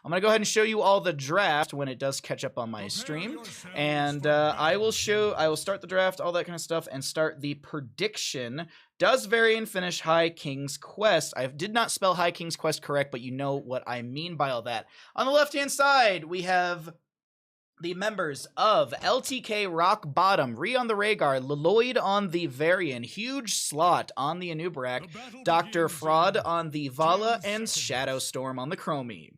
I'm going to go ahead and show you all the draft when it does catch up on my stream. And I will start the draft, all that kind of stuff, and start the prediction. Does Varian finish High King's Quest? I did not spell High King's Quest correct, but you know what I mean by all that. On the left-hand side, we have the members of LTK Rockbottom, Ree on the Rhaegar, Lloyd on the Varian, Huge Slot on the Anub'arak, Dr. Fraud on the Vala, and Shadowstorm on the Chromie.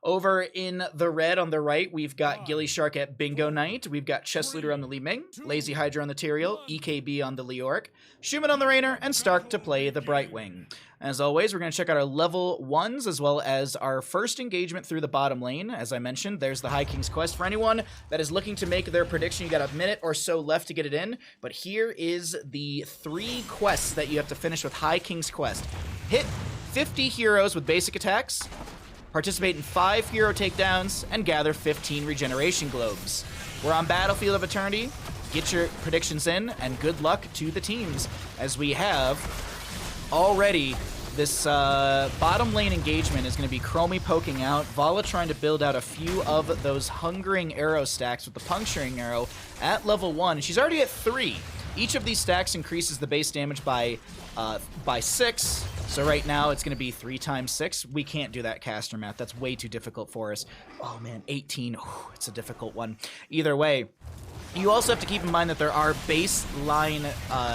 Over in the red on the right, we've got gillyShark at Bingo Night. We've got Chess Looter on the Li Ming, Lazy Hydra on the Tyrael, EKB on the Leoric, Schumann on the Raynor, and Stark to play the Brightwing. As always, we're going to check out our level 1s as well as our first engagement through the bottom lane. As I mentioned, there's the High King's Quest. For anyone that is looking to make their prediction, you got a minute or so left to get it in. But here is the 3 quests that you have to finish with High King's Quest. Hit 50 heroes with basic attacks, participate in 5 hero takedowns, and gather 15 regeneration globes. We're on Battlefield of Eternity. Get your predictions in, and good luck to the teams, as we have already this bottom lane engagement is going to be Chromie poking out, Vala trying to build out a few of those hungering arrow stacks with the puncturing arrow at level 1. She's already at 3. Each of these stacks increases the base damage by 6. So right now it's going to be 3 times 6. We can't do that caster math. That's way too difficult for us. Oh man, 18. Oh, it's a difficult one. Either way, you also have to keep in mind that there are baseline,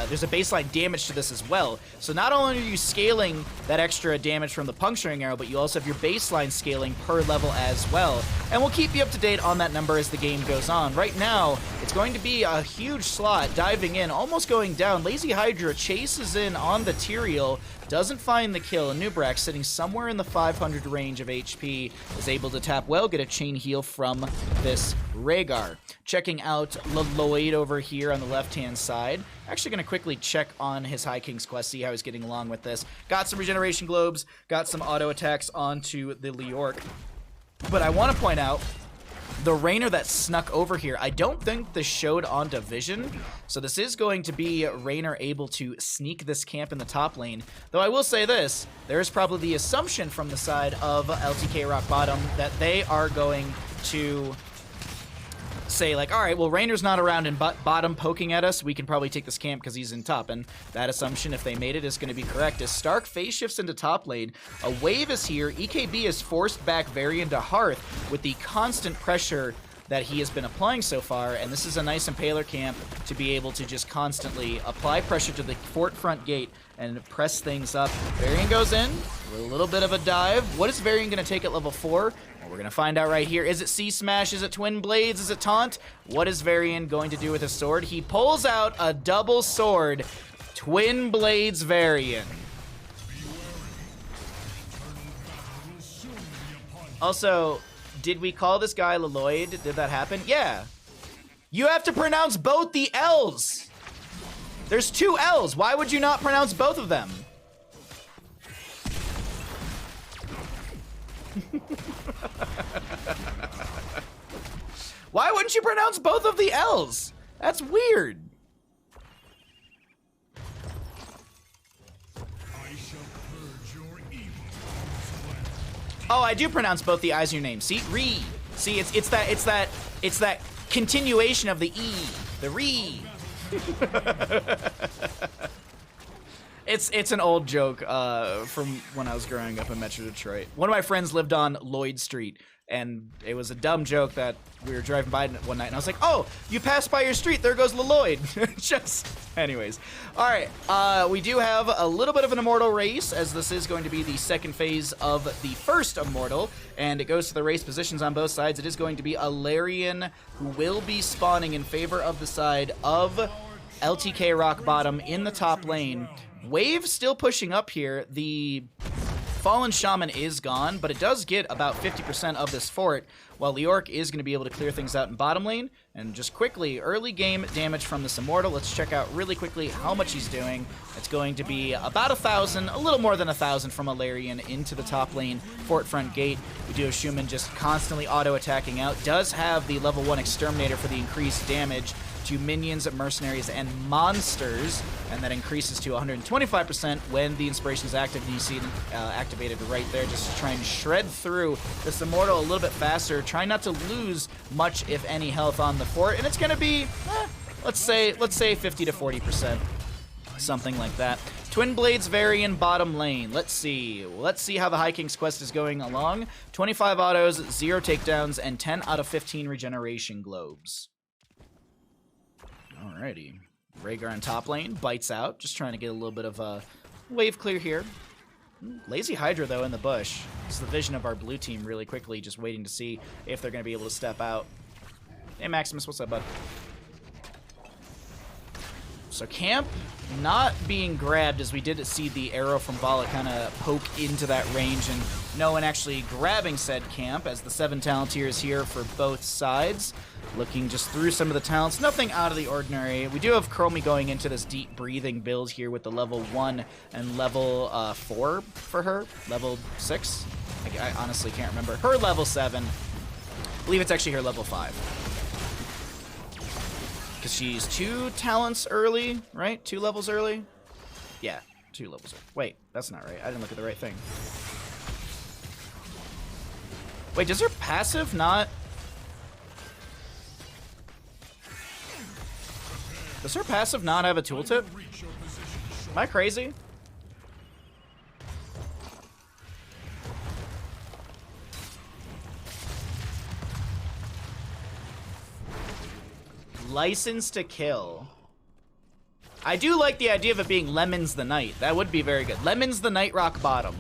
there's a baseline damage to this as well. So not only are you scaling that extra damage from the puncturing arrow, but you also have your baseline scaling per level as well. And we'll keep you up to date on that number as the game goes on. Right now, it's going to be a huge slot diving in, almost going down. Lazy Hydra chases in on the Tyrael, doesn't find the kill. Anub'arak, sitting somewhere in the 500 range of HP, is able to tap well, get a chain heal from this Rhaegar. Checking out Lloyd over here on the left-hand side. Actually going to quickly check on his High King's Quest, see how he's getting along with this. Got some regeneration globes, got some auto attacks onto the Leoric. But I want to point out, the Raynor that snuck over here, I don't think this showed on Division, so this is going to be Raynor able to sneak this camp in the top lane. Though I will say this, there is probably the assumption from the side of LTK Rockbottom that they are going to say like, all right, well, Raynor's not around in bottom poking at us. We can probably take this camp because he's in top. And that assumption, if they made it, is going to be correct. As Stark phase shifts into top lane, a wave is here. EKB is forced back Varian to Hearth with the constant pressure that he has been applying so far, and this is a nice Impaler camp to be able to just constantly apply pressure to the fort front gate and press things up. Varian goes in, a little bit of a dive. What is Varian going to take at level 4? We're going to find out right here. Is it C-Smash? Is it Twin Blades? Is it Taunt? What is Varian going to do with his sword? He pulls out a double sword. Twin Blades Varian. Also, did we call this guy Lloyd? Did that happen? Yeah. You have to pronounce both the L's. There's 2 L's. Why would you not pronounce both of them? Why wouldn't you pronounce both of the L's? That's weird. Oh, I do pronounce both the I's in your name. See, Ree. See, it's that continuation of the E, the Ree. It's an old joke from when I was growing up in Metro Detroit. One of my friends lived on Lloyd Street, and it was a dumb joke that we were driving by one night, and I was like, "Oh, you passed by your street. There goes Lloyd." Just, anyways. All right, we do have a little bit of an Immortal race, as this is going to be the second phase of the first Immortal, and it goes to the race positions on both sides. It is going to be a Larian who will be spawning in favor of the side of LTK Rockbottom in the top lane. Wave still pushing up here. The Fallen Shaman is gone, but it does get about 50% of this fort, while Leoric is going to be able to clear things out in bottom lane. And just quickly, early game damage from this Immortal. Let's check out really quickly how much he's doing. It's going to be about 1,000, a little more than 1,000 from Alarian into the top lane fort front gate. We do have Schumann just constantly auto-attacking out. Does have the level 1 Exterminator for the increased damage to minions, mercenaries, and monsters, and that increases to 125% when the inspiration is active. You see it activated right there, just to try and shred through this Immortal a little bit faster, try not to lose much, if any, health on the fort, and it's going to be, let's say 50 to 40%, something like that. Twin Blades vary in bottom lane. Let's see how the High King's quest is going along. 25 autos, 0 takedowns, and 10 out of 15 regeneration globes. Alrighty. Rhaegar in top lane, bites out, just trying to get a little bit of a wave clear here. Lazy Hydra, though, in the bush. It's the vision of our blue team really quickly, just waiting to see if they're going to be able to step out. Hey, Maximus, what's up, bud? So camp not being grabbed, as we did see the arrow from Vala kind of poke into that range, and no one actually grabbing said camp, as the 7 talent tier is here for both sides. Looking just through some of the talents, nothing out of the ordinary. We do have Chromie going into this deep breathing build here with the level 1 and level 4 for her. Level 6? I honestly can't remember. Her level 7. I believe it's actually her level 5. Because she's 2 talents early, right? 2 levels early? Yeah, 2 levels early. Wait, that's not right. I didn't look at the right thing. Wait, does her passive not... Does her passive not have a tooltip? Am I crazy? License to Kill. I do like the idea of it being Lemons the Knight. That would be very good. Lemons the Knight Rockbottom.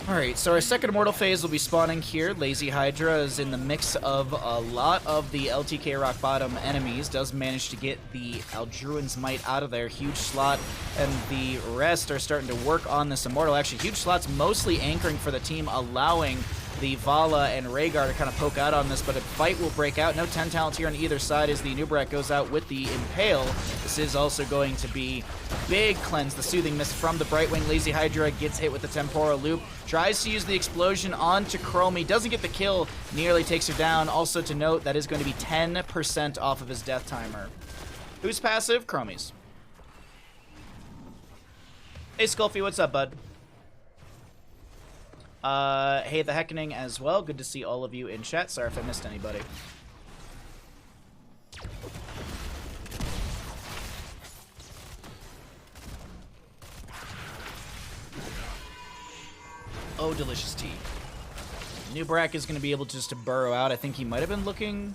Alright, so our second Immortal phase will be spawning here. Lazy Hydra is in the mix of a lot of the LTK Rockbottom enemies. Does manage to get the Aldruin's Might out of there. Huge Slot and the rest are starting to work on this Immortal. Actually, Huge Slot's mostly anchoring for the team, allowing the Vala and Rhaegar to kind of poke out on this, but a fight will break out. No 10 talents here on either side as the Nubrak goes out with the Impale. This is also going to be a big cleanse. The Soothing Mist from the Brightwing. Lazy Hydra gets hit with the Temporal Loop. Tries to use the Explosion onto Chromie. Doesn't get the kill. Nearly takes her down. Also to note, that is going to be 10% off of his death timer. Who's passive? Chromie's. Hey, Sculpey, what's up, bud? Hey, the Heckening as well. Good to see all of you in chat. Sorry if I missed anybody. Oh, delicious tea. Nubrak is going to be able just to burrow out. I think he might have been looking...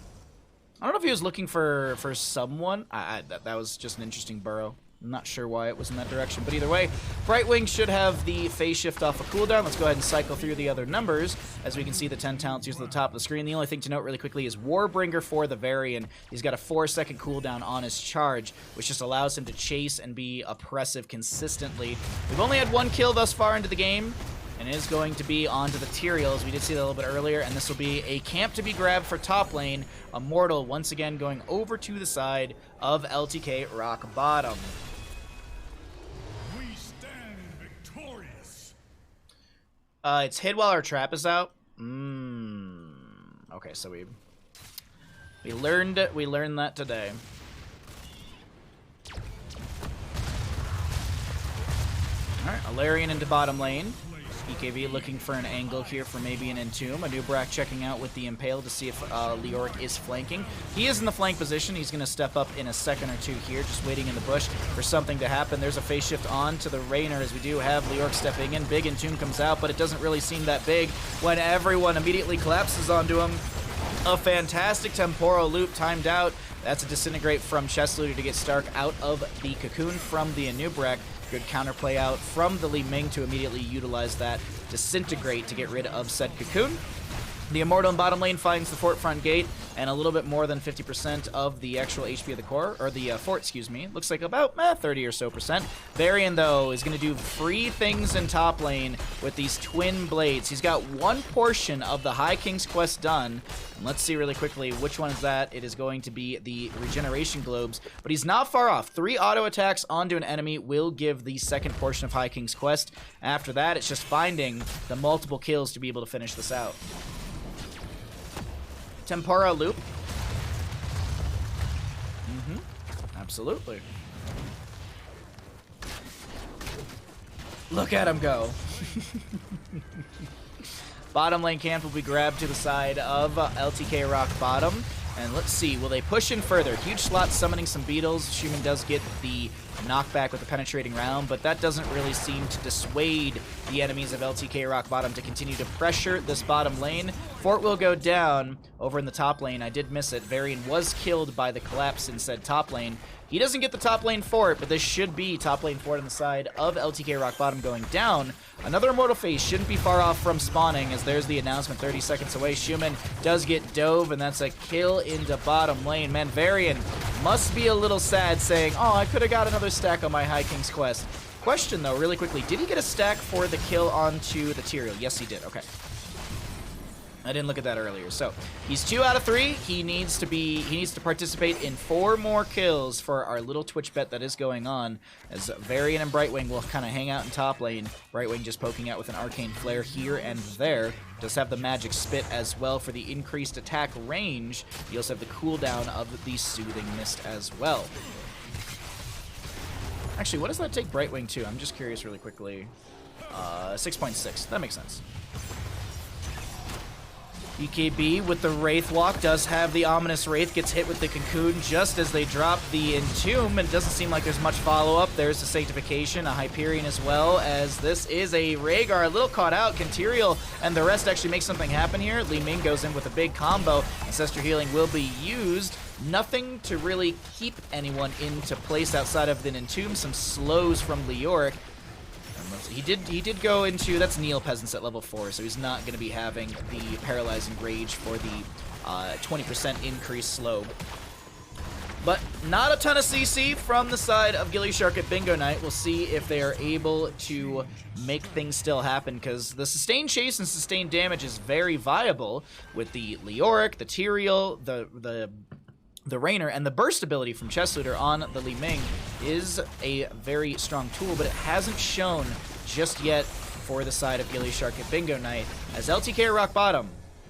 I don't know if he was looking for someone. That was just an interesting burrow. I'm not sure why it was in that direction, but either way, Brightwing should have the phase shift off a cooldown. Let's go ahead and cycle through the other numbers. As we can see, the 10 talents used at the top of the screen. The only thing to note really quickly is Warbringer for the Varian. He's got a 4-second cooldown on his charge, which just allows him to chase and be oppressive consistently. We've only had 1 kill thus far into the game, and it is going to be onto the Tyraels. We did see that a little bit earlier, and this will be a camp to be grabbed for top lane. Immortal once again going over to the side of LTK Rockbottom. It's hid while our trap is out. Okay, so we learned that today. All right, Alarian into bottom lane. EKV looking for an angle here for maybe an Entomb. Nubrak checking out with the Impale to see if Leoric is flanking. He is in the flank position. He's going to step up in a second or two here, just waiting in the bush for something to happen. There's a phase shift on to the Rainer as we do have Leoric stepping in. Big Entomb comes out, but it doesn't really seem that big when everyone immediately collapses onto him. A fantastic temporal loop timed out. That's a disintegrate from Chest Looter to get Stark out of the cocoon from the Nubrak. Good counterplay out from the Li Ming to immediately utilize that disintegrate to get rid of said cocoon. The Immortal in bottom lane finds the fort front gate and a little bit more than 50% of the actual HP of the core, or the fort, excuse me. Looks like about 30 or so percent. Varian, though, is going to do free things in top lane with these twin blades. He's got one portion of the High King's Quest done. And let's see really quickly which one is that. It is going to be the regeneration globes, but he's not far off. 3 auto attacks onto an enemy will give the second portion of High King's Quest. After that, it's just finding the multiple kills to be able to finish this out. Tempora loop. Absolutely. Look at him go. Bottom lane camp will be grabbed to the side of LTK Rockbottom. And let's see, will they push in further? Huge slot summoning some beetles. Schumann does get the knockback with the penetrating round, but that doesn't really seem to dissuade the enemies of LTK Rockbottom to continue to pressure this bottom lane. Fort will go down over in the top lane. I did miss it. Varian was killed by the collapse in said top lane. He doesn't get the top lane fort, but this should be top lane fort on the side of LTK Rockbottom going down. Another Immortal Phase shouldn't be far off from spawning, as there's the announcement 30 seconds away. Schumann does get dove, and that's a kill into bottom lane. Man, Varian must be a little sad, saying, oh, I could have got another stack on my High King's Quest. Question, though, really quickly, did he get a stack for the kill onto the Tyrael? Yes, he did. Okay. I didn't look at that earlier. So he's 2 out of 3. He needs to participate in 4 more kills for our little Twitch bet that is going on, as Varian and Brightwing will kind of hang out in top lane. Brightwing just poking out with an arcane flare here and there. Does have the magic spit as well for the increased attack range. You also have the cooldown of the soothing mist as well. Actually, what does that take Brightwing to? I'm just curious really quickly. 6.6. That makes sense. EKB with the Wraith Walk does have the ominous Wraith, gets hit with the Cocoon just as they drop the Entomb, and it doesn't seem like there's much follow-up. There's the Sanctification, a Hyperion as well, as this is a Rhaegar, a little caught out. Canterial and the rest actually make something happen here. Li Ming goes in with a big combo. Ancestor Healing will be used. Nothing to really keep anyone into place outside of the Entomb. Some slows from Leoric. He did go into, that's Neil Peasants at level 4, so he's not going to be having the Paralyzing Rage for the 20% increase slow. But not a ton of CC from the side of gillyShark at Bingo Night. We'll see if they are able to make things still happen, because the sustained chase and sustained damage is very viable with the Leoric, the Tyrael, the Rainer, and the burst ability from Chest Looter on the Li Ming is a very strong tool, but it hasn't shown just yet for the side of gillyShark at Bingo Night. As LTK Rockbottom,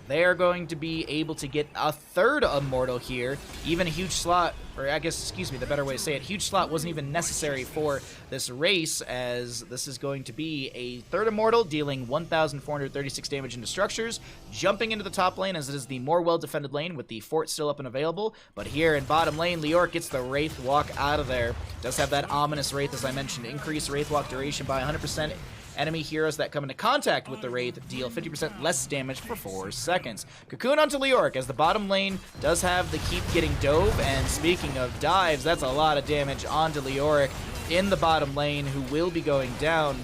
they are going to be able to get a 3rd Immortal here. Even a huge slot, or I guess, excuse me, the better way to say it, huge slot wasn't even necessary for this race, as this is going to be a 3rd Immortal, dealing 1,436 damage into structures, jumping into the top lane, as it is the more well-defended lane with the fort still up and available. But here in bottom lane, Leoric gets the Wraith Walk out of there. Does have that ominous Wraith, as I mentioned, increase Wraith Walk duration by 100%. Enemy heroes that come into contact with the Wraith deal 50% less damage for 4 seconds. Cocoon onto Leoric, as the bottom lane does have the keep getting dove, and speaking of dives, that's a lot of damage onto Leoric in the bottom lane, who will be going down.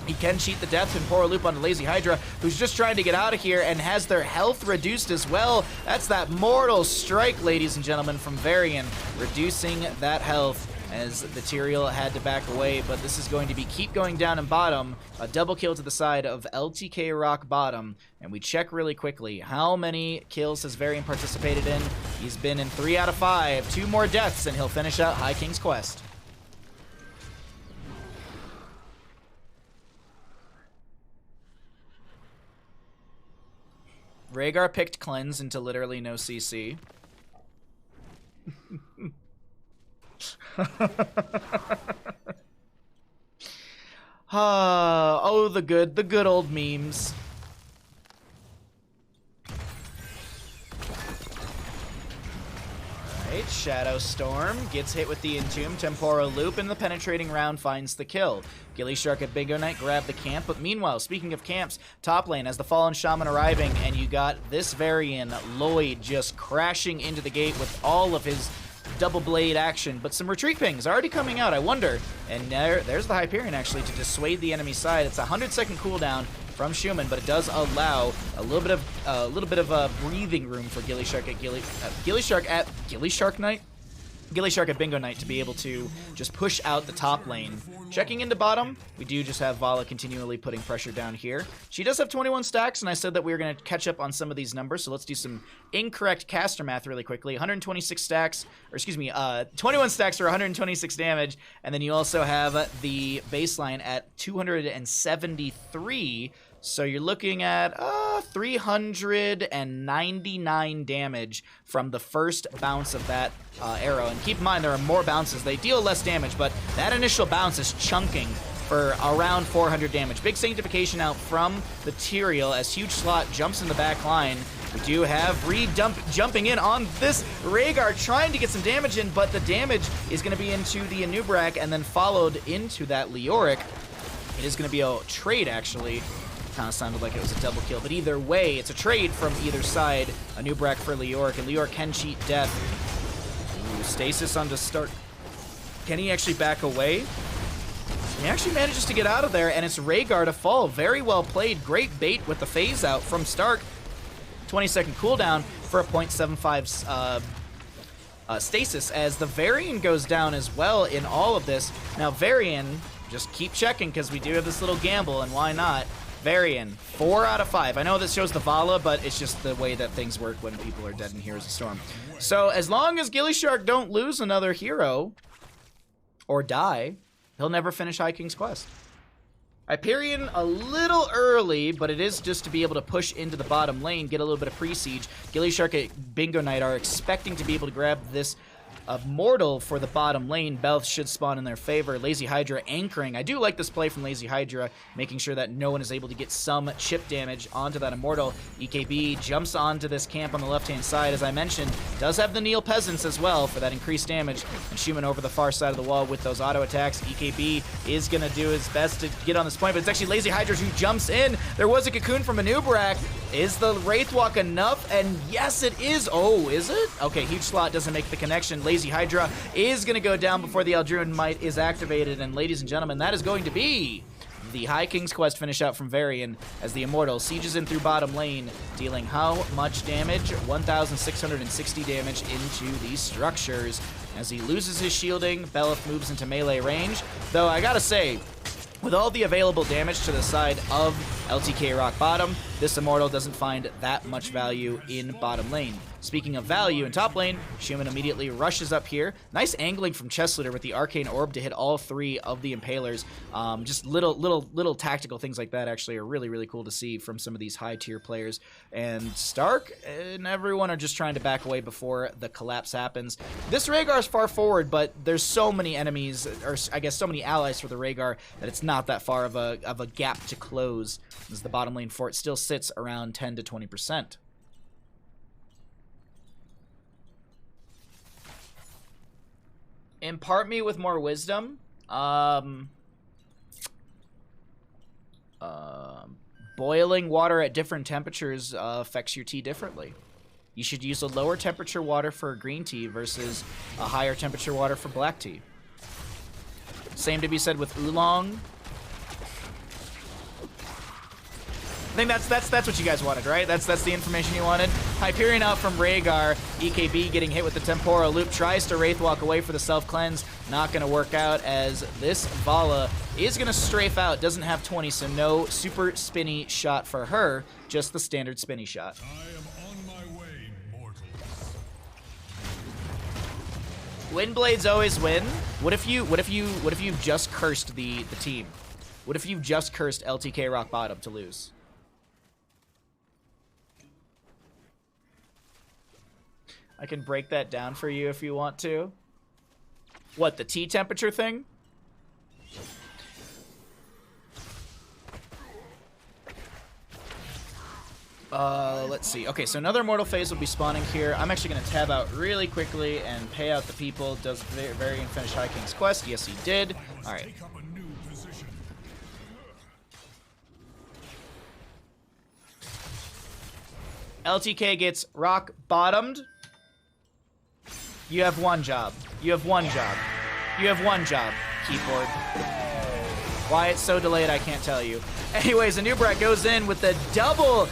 He can cheat the death and pour a loop onto Lazy Hydra, who's just trying to get out of here and has their health reduced as well. That's that mortal strike, ladies and gentlemen, from Varian, reducing that health, as the Tyrael had to back away. But this is going to be keep going down in bottom. A double kill to the side of LTK Rockbottom. And we check really quickly, how many kills has Varian participated in? He's been in 3 out of 5. 2 more deaths, and he'll finish out High King's Quest. Rhaegar picked Cleanse into literally no CC. Oh, the good old memes. Alright, Shadow Storm gets hit with the Entomb, Temporal Loop, and the penetrating round finds the kill. gillyShark at Bingo Night grabbed the camp, but meanwhile, speaking of camps, top lane, as the Fallen Shaman arriving, and you got this Varian, Lloyd, just crashing into the gate with all of his double blade action, but some retreat pings already coming out, I wonder. And there's the Hyperion, actually, to dissuade the enemy side. It's a 100-second cooldown from Schumann, but it does allow a little bit of breathing room for gillyShark at gillyShark Knight? gillyShark at Bingo Night to be able to just push out the top lane. Checking into bottom, we do just have Vala continually putting pressure down here. She does have 21 stacks, and I said that we were going to catch up on some of these numbers, so let's do some incorrect caster math really quickly. 126 stacks, or excuse me, 21 stacks for 126 damage, and then you also have the baseline at 273. So you're looking at 399 damage from the first bounce of that arrow. And keep in mind, there are more bounces. They deal less damage, but that initial bounce is chunking for around 400 damage. Big sanctification out from the Tyrael as Huge Slot jumps in the back line. We do have jumping in on this Rhaegar, trying to get some damage in, but the damage is going to be into the Anub'arak and then followed into that Leoric. It is going to be a trade, actually. Kind of sounded like it was a double kill, but either way, it's a trade from either side. Anub'arak for Leoric, and Leoric can cheat death. Ooh, stasis on to start. Can he actually back away? He actually manages to get out of there, and it's Rhaegar to fall. Very well played. Great bait with the phase out from Stark. 20-second cooldown for a 0.75 stasis, as the Varian goes down as well in all of this. Now, Varian, just keep checking because we do have this little gamble, and why not? Varian, 4 out of 5. I know this shows the Vala, but it's just the way that things work when people are dead in Heroes of Storm. So as long as gillyShark don't lose another hero or die, he'll never finish High King's Quest. Hyperion a little early, but it is just to be able to push into the bottom lane, get a little bit of pre-siege. gillyShark at Bingo Night are expecting to be able to grab this Mortal for the bottom lane. Belth should spawn in their favor. Lazy Hydra anchoring. I do like this play from Lazy Hydra, making sure that no one is able to get some chip damage onto that Immortal. EKB jumps onto this camp on the left-hand side, as I mentioned. Does have the Neil Peasants as well for that increased damage. And Schumann over the far side of the wall with those auto attacks. EKB is going to do his best to get on this point, but it's actually Lazy Hydra who jumps in. There was a cocoon from Anub'arak. Is the Wraithwalk enough? And yes, it is. Oh, is it? Okay, Huge Slot doesn't make the connection. Lazy Hydra is going to go down before the Eldruin Might is activated. And ladies and gentlemen, that is going to be the High King's Quest finish out from Varian as the Immortal sieges in through bottom lane, dealing how much damage? 1,660 damage into these structures. As he loses his shielding, Beleth moves into melee range. Though I gotta say, with all the available damage to the side of LTK Rockbottom, this Immortal doesn't find that much value in bottom lane. Speaking of value in top lane, Schumann immediately rushes up here. Nice angling from Chessleader with the Arcane Orb to hit all 3 of the Impalers. Just little tactical things like that actually are really, really cool to see from some of these high-tier players. And Stark and everyone are just trying to back away before the collapse happens. This Rhaegar is far forward, but there's so many enemies, or I guess so many allies for the Rhaegar, that it's not that far of a gap to close, as the bottom lane fort still sits around 10 to 20%. Impart me with more wisdom. Boiling water at different temperatures affects your tea differently. You should use a lower temperature water for green tea versus a higher temperature water for black tea. Same to be said with oolong. I think that's what you guys wanted, right? That's the information you wanted. Hyperion out from Rhaegar. EKB getting hit with the Temporal Loop. Tries to Wraithwalk away for the self-cleanse. Not going to work out, as this Vala is going to strafe out. Doesn't have 20, so no super spinny shot for her. Just the standard spinny shot. I am on my way, mortals. Windblades always win. What if you just cursed the team? What if you just cursed LTK Rockbottom to lose? I can break that down for you if you want to. What, the tea temperature thing? Let's see. Okay, so another Immortal phase will be spawning here. I'm actually going to tab out really quickly and pay out the people. Does Varian finish High King's Quest? Yes, he did. All right. LTK gets rock bottomed. You have one job. You have one job. You have one job, keyboard. Why it's so delayed, I can't tell you. Anyways, Anubrak goes in with the double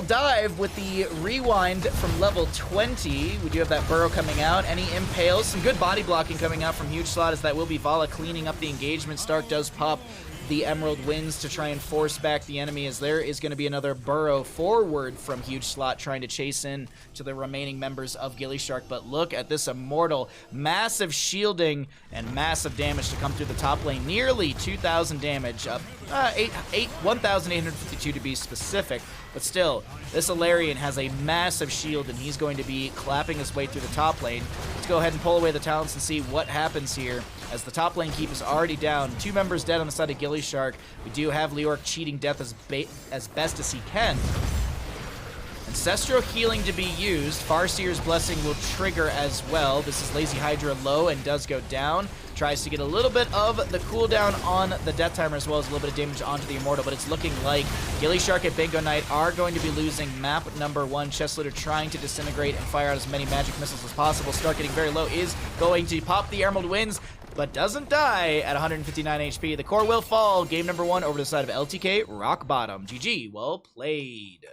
dive with the rewind from level 20. We do have that burrow coming out. Any impales. Some good body blocking coming out from Huge Slot as that will be Vala cleaning up the engagement. Stark does pop the Emerald Winds to try and force back the enemy, as there is going to be another burrow forward from Huge Slot trying to chase in to the remaining members of gillyShark. But look at this Immortal. Massive shielding and massive damage to come through the top lane. Nearly 2,000 damage. 1,852 to be specific. But still, this Alarian has a massive shield, and he's going to be clapping his way through the top lane. Let's go ahead and pull away the talents and see what happens here, as the top lane keep is already down. 2 members dead on the side of gillyShark. We do have Leoric cheating death as best as he can. Ancestral healing to be used. Farseer's Blessing will trigger as well. This is Lazy Hydra low and does go down. Tries to get a little bit of the cooldown on the death timer, as well as a little bit of damage onto the Immortal, but it's looking like gillyShark and Bingo Knight are going to be losing map number 1. Chest Looter trying to disintegrate and fire out as many magic missiles as possible. Stark getting very low, is going to pop the Emerald Winds, but doesn't die at 159 HP. The core will fall. Game number 1 over to the side of LTK Rockbottom. GG, well played.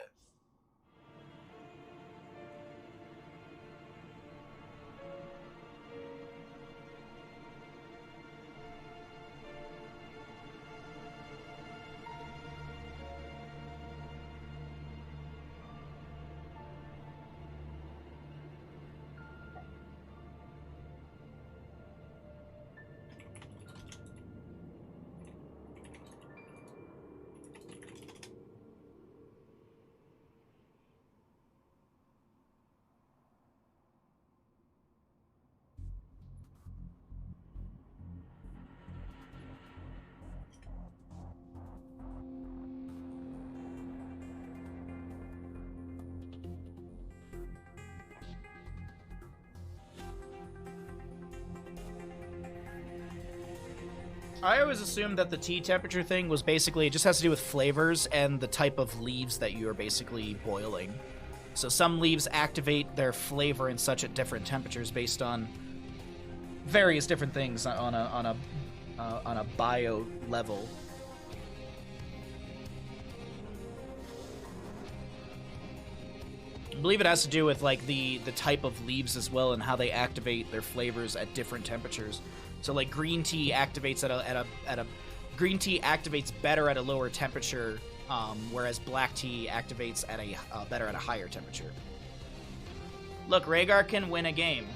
I always assumed that the tea temperature thing was basically, it just has to do with flavors and the type of leaves that you are basically boiling. So some leaves activate their flavor and such at different temperatures based on various different things on a bio level. I believe it has to do with like the type of leaves as well, and how they activate their flavors at different temperatures. So like green tea activates at a green tea activates better at a lower temperature, whereas black tea activates at a better at a higher temperature. Look, Rhaegar can win a game.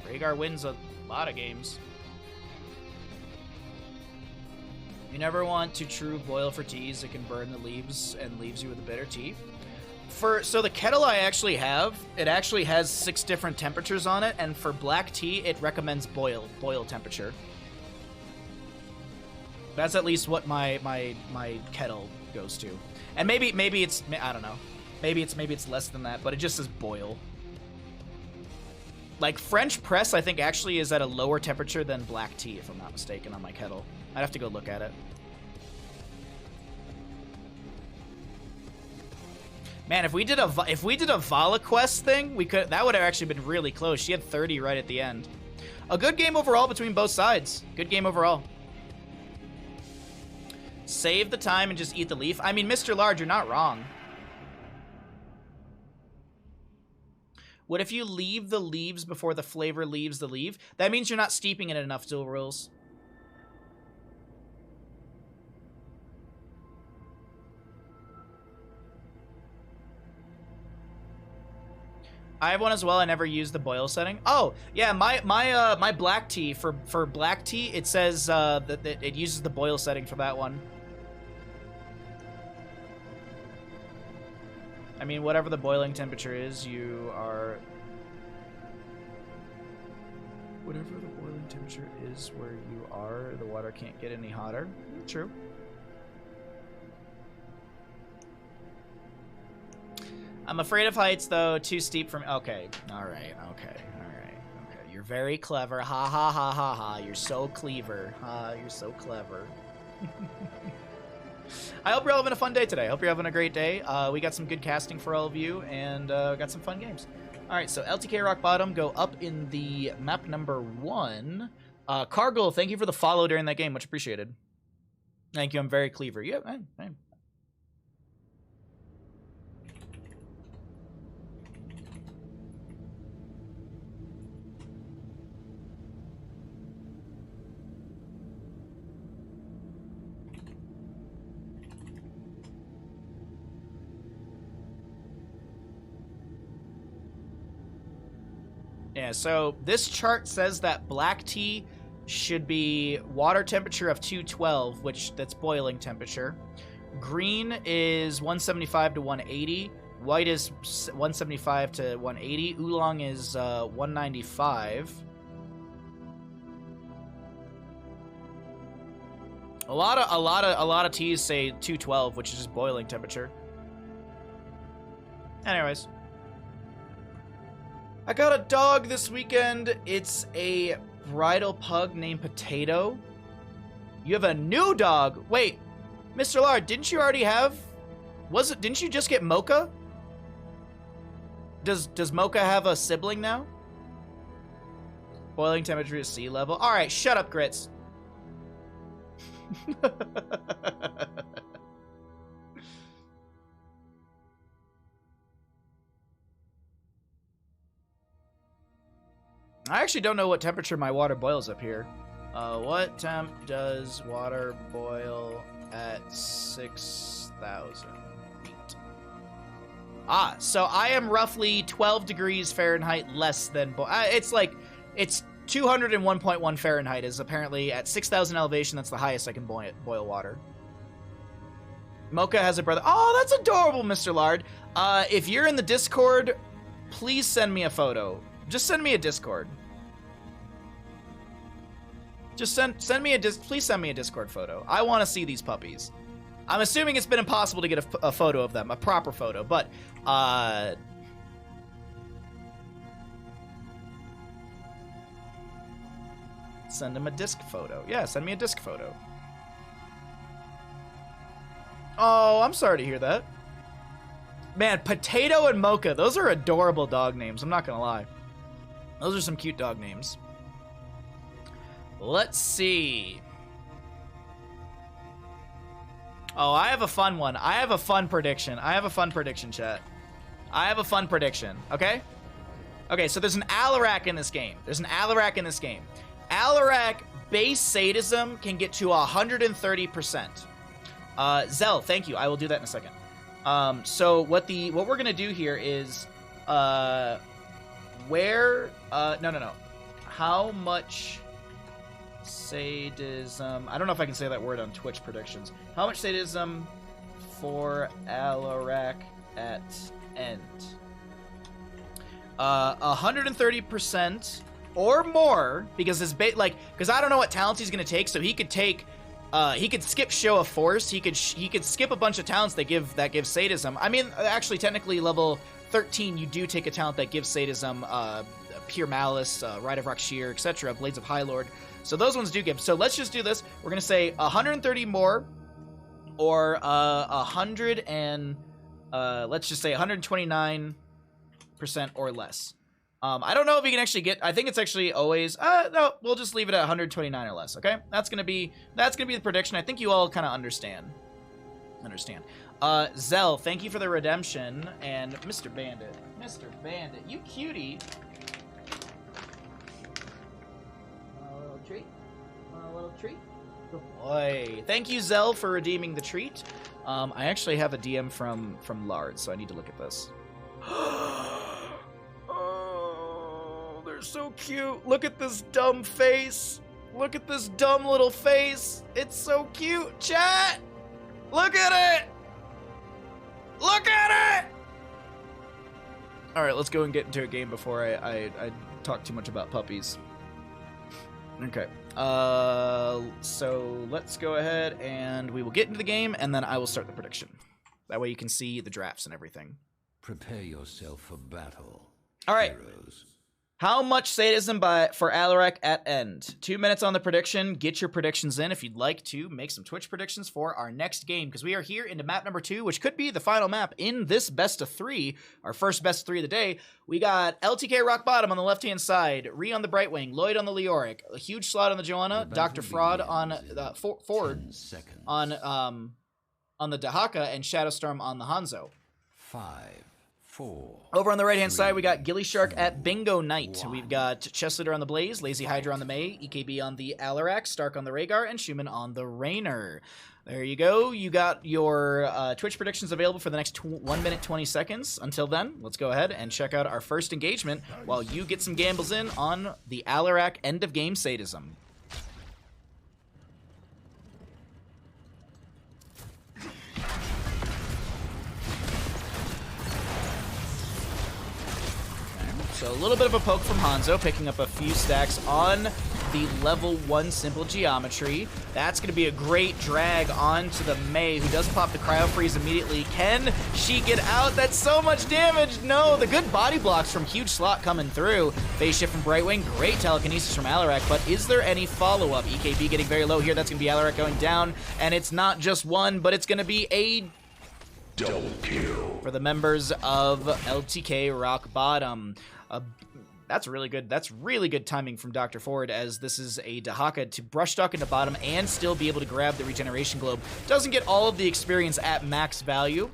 Rhaegar wins a lot of games. You never want to true boil for teas. It can burn the leaves and leaves you with a bitter tea. So the kettle I actually have, it actually has 6 different temperatures on it, and for black tea, it recommends boil temperature. That's at least what my kettle goes to. And maybe it's, I don't know. Maybe it's less than that, but it just says boil. Like French press, I think actually is at a lower temperature than black tea, if I'm not mistaken, on my kettle. I'd have to go look at it. Man, if we did a Vala quest thing, that would have actually been really close. She had 30 right at the end. A good game overall between both sides. Good game overall. Save the time and just eat the leaf. I mean, Mr. Large, you're not wrong. What if you leave the leaves before the flavor leaves the leaf? That means you're not steeping it enough, Dual Rules. I have one as well. I never used the boil setting. Oh, yeah, my black tea, for black tea, it says that it uses the boil setting for that one. I mean, whatever the boiling temperature is, you are... Whatever the boiling temperature is where you are, the water can't get any hotter. True. I'm afraid of heights, though. Too steep for me. Okay. All right. Okay. You're very clever. Ha ha ha ha ha. You're so clever. Ha, you're so clever. I hope you're all having a fun day today. I hope you're having a great day. We got some good casting for all of you, and got some fun games. All right, so LTK Rockbottom go up in the map number 1. Cargill, thank you for the follow during that game. Much appreciated. Thank you. I'm very cleaver. Yep. Man. Yeah, so this chart says that black tea should be water temperature of 212, which that's boiling temperature. Green is 175 to 180. White is 175 to 180. Oolong is 195. A lot of teas say 212, which is just boiling temperature. Anyways. I got a dog this weekend. It's a bridal pug named Potato. You have a new dog. Wait, Mr. Lard, didn't you already have? Didn't you just get Mocha? Does Mocha have a sibling now? Boiling temperature is sea level. All right, shut up, Grits. I actually don't know what temperature my water boils up here. What temp does water boil at 6,000 feet? Ah, so I am roughly 12 degrees Fahrenheit less than... it's 201.1 Fahrenheit is apparently at 6,000 elevation. That's the highest I can boil water. Mocha has a brother. Oh, that's adorable, Mr. Lard. If you're in the Discord, please send me a photo. Just send me a Discord. Just send me please send me a Discord photo. I want to see these puppies. I'm assuming it's been impossible to get a photo of them, a proper photo, but send them a disc photo. Yeah, send me a disc photo. Oh, I'm sorry to hear that. Man, Potato and Mocha, those are adorable dog names. I'm not gonna lie. Those are some cute dog names. Let's see. Oh, I have a fun one. I have a fun prediction. I have a fun prediction, chat. I have a fun prediction, okay? Okay, so there's an Alarak in this game. Alarak base sadism can get to 130%. Zell, thank you. I will do that in a second. So what we're gonna do here is no. How much sadism? I don't know if I can say that word on Twitch predictions. How much sadism for Alarak at end? 130% or more, because because I don't know what talents he's gonna take, so he could take. He could skip Show of Force. He could skip a bunch of talents that give sadism. I mean, actually, technically, level 13, you do take a talent that gives sadism, Pure Malice, Rite of Rakshir, etc., Blades of High Lord. So those ones do give. So let's just do this. We're gonna say 130 more, or 100 and let's just say 129% or less. I don't know if you can actually get. I think it's actually always. No, we'll just leave it at 129 or less. Okay, that's gonna be the prediction. I think you all kind of understand. Zell, thank you for the redemption, and Mr. Bandit, you cutie. A little treat. Good boy. Thank you, Zell, for redeeming the treat. I actually have a DM from Lard, so I need to look at this. So cute. Look at this dumb face. Look at this dumb little face. It's so cute, chat. Look at it. Look at it. All right, let's go and get into a game before I talk too much about puppies. Okay. So let's go ahead and we will get into the game, and then I will start the prediction. That way you can see the drafts and everything. Prepare yourself for battle. All right. Heroes. How much sadism for Alarak at end? 2 minutes on the prediction. Get your predictions in if you'd like to make some Twitch predictions for our next game, because we are here into map number 2, which could be the final map in this best of 3, our first best of 3 of the day. We got LTK Rockbottom on the left-hand side, Ree on the Brightwing, Lloyd on the Leoric, a huge slot on the Joanna, Dr. Fraud on Ford on the Dahaka, and Shadowstorm on the Hanzo. 5, 4. Over on the right-hand side, we got gillyShark at Bingo Night. We've got Chessleader on the Blaze, Lazy Hydra on the May, EKB on the Alarak, Stark on the Rhaegar, and Schumann on the Raynor. There you go. You got your Twitch predictions available for the next 1 minute, 20 seconds. Until then, let's go ahead and check out our first engagement while you get some gambles in on the Alarak end-of-game sadism. So a little bit of a poke from Hanzo, picking up a few stacks on the level 1 simple geometry. That's going to be a great drag onto the May, who does pop the cryo freeze immediately. Can she get out? That's so much damage. No, the good body blocks from huge slot coming through. Phase shift from Brightwing, great telekinesis from Alarak, but is there any follow-up? EKB getting very low here. That's going to be Alarak going down, and it's not just one, but it's going to be a Double kill. for the members of LTK Rockbottom. That's really good. That's really good timing from Dr. Ford, as this is a Dahaka to brush talk into bottom and still be able to grab the regeneration globe. Doesn't get all of the experience at max value.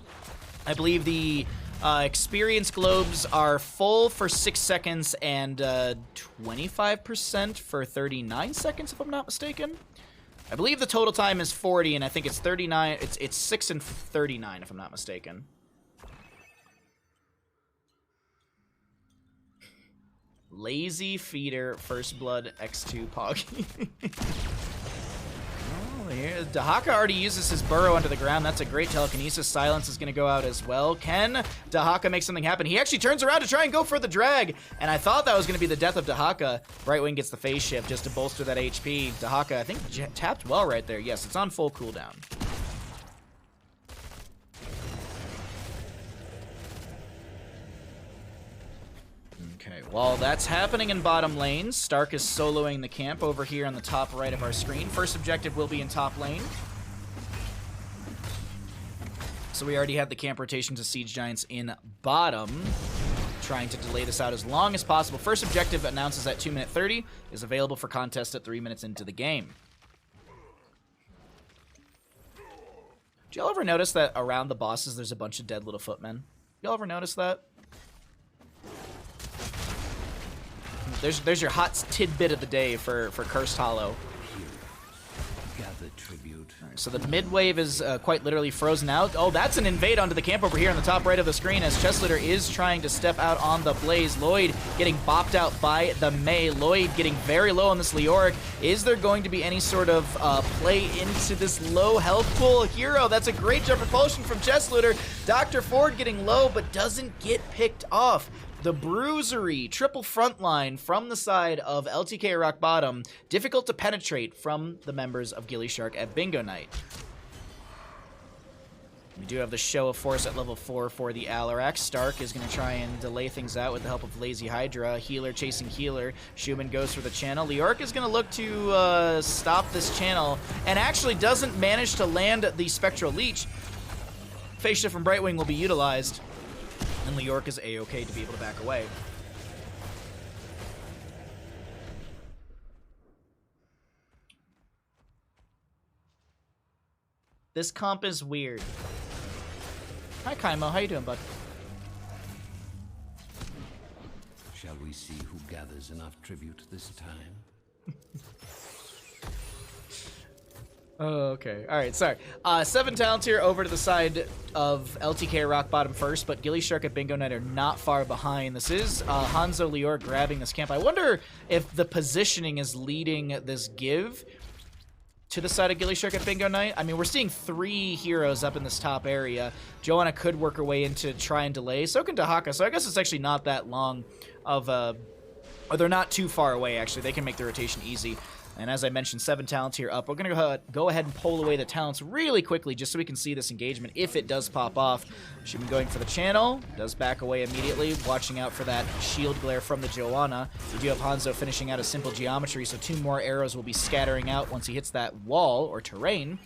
I believe the experience globes are full for 6 seconds and 25% for 39 seconds, if I'm not mistaken. I believe the total time is 40, and I think it's 39. It's 6 and 39, if I'm not mistaken. Lazy Feeder, First Blood, X2 Poggy. Oh, here, Dahaka already uses his burrow under the ground. That's a great telekinesis. Silence is going to go out as well. Can Dahaka make something happen? He actually turns around to try and go for the drag, and I thought that was going to be the death of Dahaka. Brightwing gets the phase shift just to bolster that HP. Dahaka, I think, tapped well right there. Yes, it's on full cooldown. Okay, while that's happening in bottom lane, Stark is soloing the camp over here on the top right of our screen. First objective will be in top lane. So we already have the camp rotations of Siege Giants in bottom, trying to delay this out as long as possible. First objective announces at 2 minute 30, is available for contest at 3 minutes into the game. Did y'all ever notice that around the bosses there's a bunch of dead little footmen? Y'all ever notice that? There's your hot tidbit of the day for Cursed Hollow. Gather tribute. Right, so the mid wave is quite literally frozen out. Oh, that's an invade onto the camp over here on the top right of the screen, as Chessleader is trying to step out on the Blaze. Lloyd getting bopped out by the May. Lloyd getting very low on this Leoric. Is there going to be any sort of play into this low health pool hero? That's a great jump propulsion from Chessleader. Dr. Ford getting low, but doesn't get picked off. The Bruisery triple frontline from the side of LTK Rockbottom, difficult to penetrate from the members of gillyShark at Bingo Night. We do have the show of force at level 4 for the Alarak. Stark is going to try and delay things out with the help of Lazy Hydra. Healer chasing healer. Schumann goes for the channel. Leoric is going to look to stop this channel, and actually doesn't manage to land the Spectral Leech. Phase shift from Brightwing will be utilized, and Leoric is A-okay to be able to back away. This comp is weird. Hi, Kaimo. How you doing, bud? Shall we see who gathers enough tribute this time? Oh, okay. All right, sorry. 7 talents here over to the side of LTK Rockbottom first, but gillyShark at Bingo Night are not far behind. This is Hanzo Leoric grabbing this camp. I wonder if the positioning is leading this give to the side of gillyShark at Bingo Night. I mean, we're seeing 3 heroes up in this top area. Joanna could work her way in to try and delay. So can Dahaka. So I guess it's actually not that long of a... Or they're not too far away, actually. They can make the rotation easy. And as I mentioned, 7 talents here up. We're going to go ahead and pull away the talents really quickly just so we can see this engagement if it does pop off. She's been going for the channel. Does back away immediately, watching out for that shield glare from the Joanna. We do have Hanzo finishing out a simple geometry, so 2 more arrows will be scattering out once he hits that wall or terrain.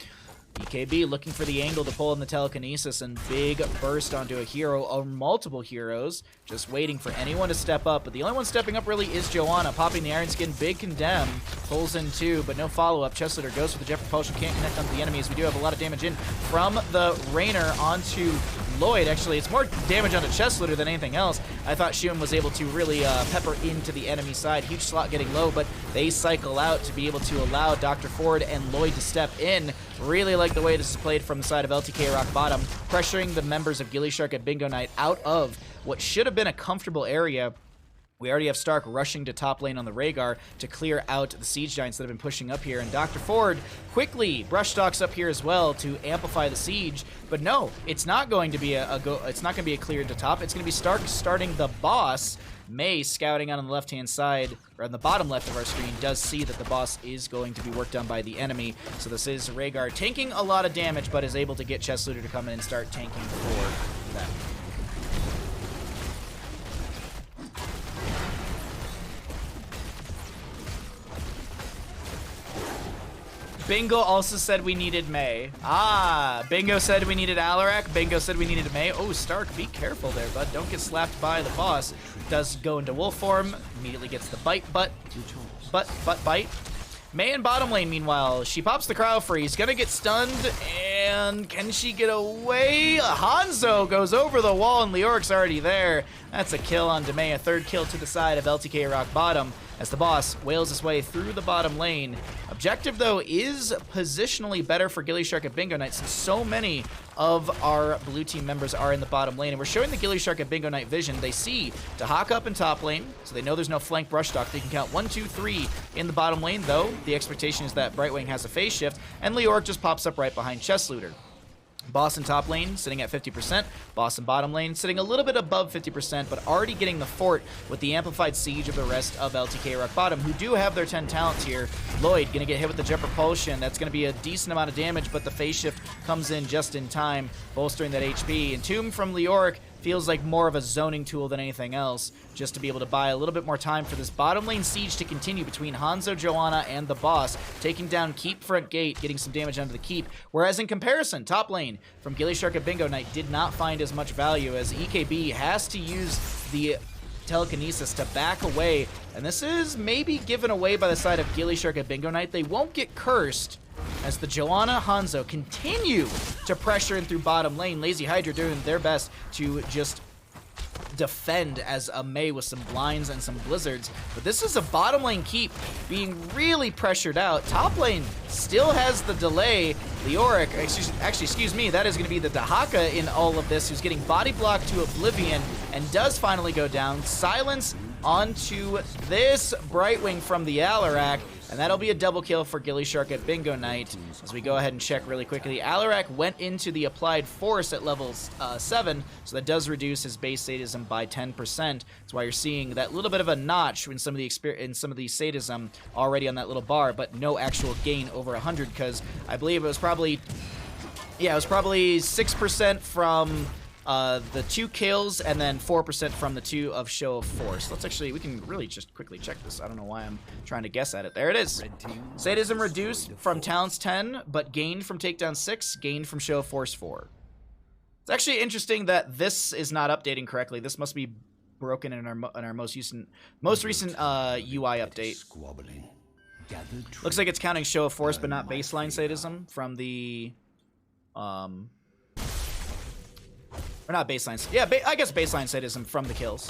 EKB looking for the angle to pull in the telekinesis and big burst onto a hero or multiple heroes. Just waiting for anyone to step up, but the only one stepping up really is Joanna. Popping the Iron Skin, big condemn. Pulls in 2, but no follow-up. Chestleader goes for the Jet Propulsion, can't connect onto the enemies. We do have a lot of damage in from the Rainer onto Lloyd. Actually, it's more damage onto Chestleader than anything else. I thought Shion was able to really pepper into the enemy side. Huge slot getting low, but they cycle out to be able to allow Dr. Ford and Lloyd to step in. Really like the way this is played from the side of LTK Rockbottom, pressuring the members of gillyShark at Bingo Night out of what should have been a comfortable area. We already have Stark rushing to top lane on the Rhaegar to clear out the Siege Giants that have been pushing up here. And Dr. Ford quickly brush stalks up here as well to amplify the siege. But no, it's not going to be it's not going to be a clear to top. It's going to be Stark starting the boss. May, scouting out on the left-hand side, or on the bottom left of our screen, does see that the boss is going to be worked on by the enemy. So this is Rhaegar tanking a lot of damage, but is able to get Chestleader to come in and start tanking for them. Bingo also said we needed May. Ah, Bingo said we needed Alarak. Bingo said we needed May. Oh, Stark, be careful there, bud. Don't get slapped by the boss. Does go into wolf form. Immediately gets the bite, bite. May in bottom lane, meanwhile, she pops the cryo freeze. Gonna get stunned, and can she get away? Hanzo goes over the wall, and Leoric's already there. That's a kill on May, a 3rd kill to the side of LTK Rockbottom as the boss wails his way through the bottom lane. Objective, though, is positionally better for gillyShark at Bingo Night since so many of our blue team members are in the bottom lane. And we're showing the gillyShark at Bingo Night vision. They see Dahaka up in top lane, so they know there's no flank brush stock. They can count 1, 2, 3 in the bottom lane, though the expectation is that Brightwing has a phase shift, and Leoric just pops up right behind Chestleader. Boss in top lane sitting at 50%. Boss in bottom lane sitting a little bit above 50%, but already getting the fort with the amplified siege of the rest of LTK Rockbottom, who do have their 10 talents here. Lloyd gonna get hit with the Jet Propulsion. That's gonna be a decent amount of damage, but the phase shift comes in just in time, bolstering that HP. And Tomb from Leoric feels like more of a zoning tool than anything else, just to be able to buy a little bit more time for this bottom lane siege to continue between Hanzo, Joanna, and the boss, taking down Keep front gate, getting some damage onto the Keep, whereas in comparison, top lane from gillyShark at Bingo Night did not find as much value as EKB has to use the telekinesis to back away, and this is maybe given away by the side of gillyShark at Bingo Night. They won't get cursed as the Joanna Hanzo continue to pressure in through bottom lane. Lazy Hydra doing their best to just defend as a May with some blinds and some blizzards. But this is a bottom lane keep being really pressured out. Top lane still has the delay. Leoric, excuse me, that is going to be the Dahaka in all of this, who's getting body blocked to oblivion and does finally go down. Silence onto this Brightwing from the Alarak, and that'll be a double kill for gillyShark at Bingo Night. As we go ahead and check really quickly, Alarak went into the applied force at level 7, so that does reduce his base sadism by 10%. That's why you're seeing that little bit of a notch in some of the sadism already on that little bar, but no actual gain over 100, because I believe it was probably 6% from the 2 kills, and then 4% from the 2 of Show of Force. We can really just quickly check this. I don't know why I'm trying to guess at it. There it is. Sadism reduced from Talents 10, but gained from Takedown 6, gained from Show of Force 4. It's actually interesting that this is not updating correctly. This must be broken in our most recent UI update. Looks like it's counting Show of Force, but not baseline sadism from the or not baseline. Yeah, I guess baseline sadism from the kills.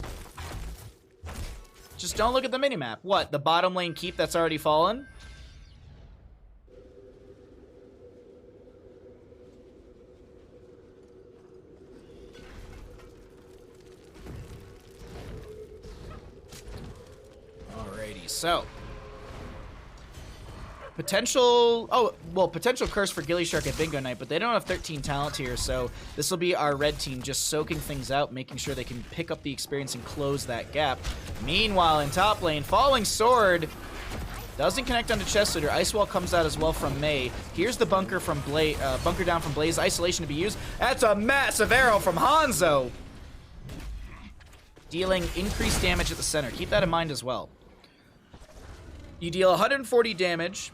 Just don't look at the minimap. What, the bottom lane keep that's already fallen? Alrighty, so potential curse for gillyShark at Bingo Night, but they don't have 13 talents here, so this will be our red team just soaking things out, making sure they can pick up the experience and close that gap. Meanwhile, in top lane, Falling Sword, Doesn't connect onto Chest Leader. Ice Wall comes out as well from Mei. Here's the bunker from bunker down from Blaze. Isolation to be used. That's a massive arrow from Hanzo. Dealing increased damage at the center. Keep that in mind as well. You deal 140 damage.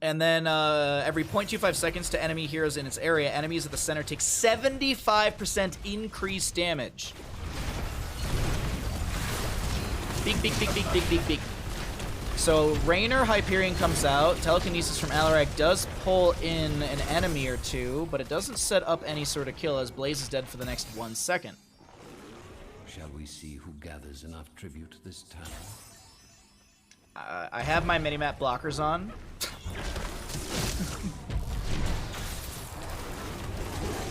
And then every 0.25 seconds to enemy heroes in its area, enemies at the center take 75% increased damage. Big. So Raynor Hyperion comes out. Telekinesis from Alarak does pull in an enemy or two, but it doesn't set up any sort of kill as Blaze is dead for the next 1 second. Shall we see who gathers enough tribute this time? I have my minimap blockers on.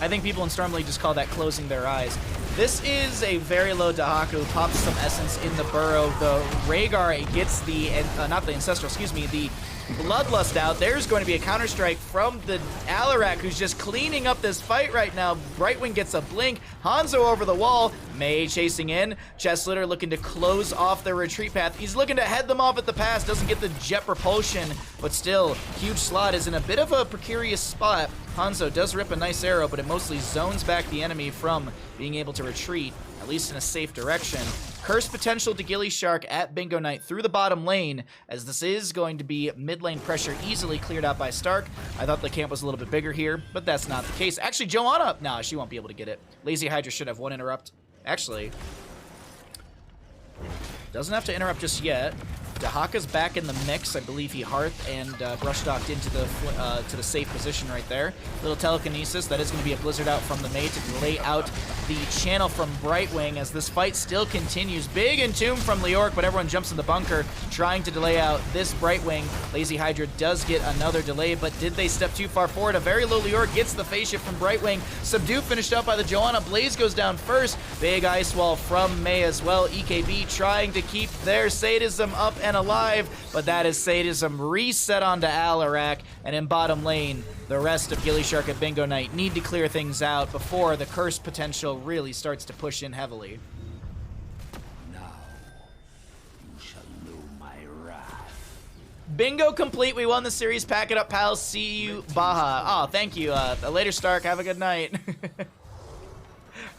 I think people in Storm League just call that closing their eyes. This is a very low Dahaka who pops some essence in the burrow. The Rhaegar gets the, not the Ancestral, excuse me, the Bloodlust out. There's going to be a counter-strike from the Alarak, who's just cleaning up this fight right now. Brightwing gets a blink. Hanzo over the wall. Mei chasing in. Chestlitter looking to close off their retreat path. He's looking to head them off at the pass. Doesn't get the jet propulsion, but still, Huge Slot is in a bit of a precarious spot. Hanzo does rip a nice arrow, but it mostly zones back the enemy from being able to retreat, at least in a safe direction. Curse potential to gillyShark at Bingo Night through the bottom lane, as this is going to be mid lane pressure easily cleared out by Stark. I thought the camp was a little bit bigger here, but that's not the case. Actually, Joanna, nah, she won't be able to get it. Lazy Hydra should have one interrupt. Actually, doesn't have to interrupt just yet. Dahaka's back in the mix. I believe he Hearth and brush docked into the safe position right there. Little telekinesis. That is going to be a blizzard out from the Mei to delay out the channel from Brightwing as this fight still continues. Big entomb from Leoric, but everyone jumps in the bunker trying to delay out this Brightwing. Lazy Hydra does get another delay, but did they step too far forward? A very low Leoric gets the phase shift from Brightwing. Subdue finished up by the Joanna. Blaze goes down first. Big ice wall from Mei as well. EKB trying to keep their sadism up and alive, but that is sadism reset onto Alarak, and in bottom lane, the rest of gillyShark at Bingo Night need to clear things out before the curse potential really starts to push in heavily. Now, you shall know my wrath. Bingo complete. We won the series. Pack it up, pals. See you, Baha. Oh, thank you. Later, Stark. Have a good night.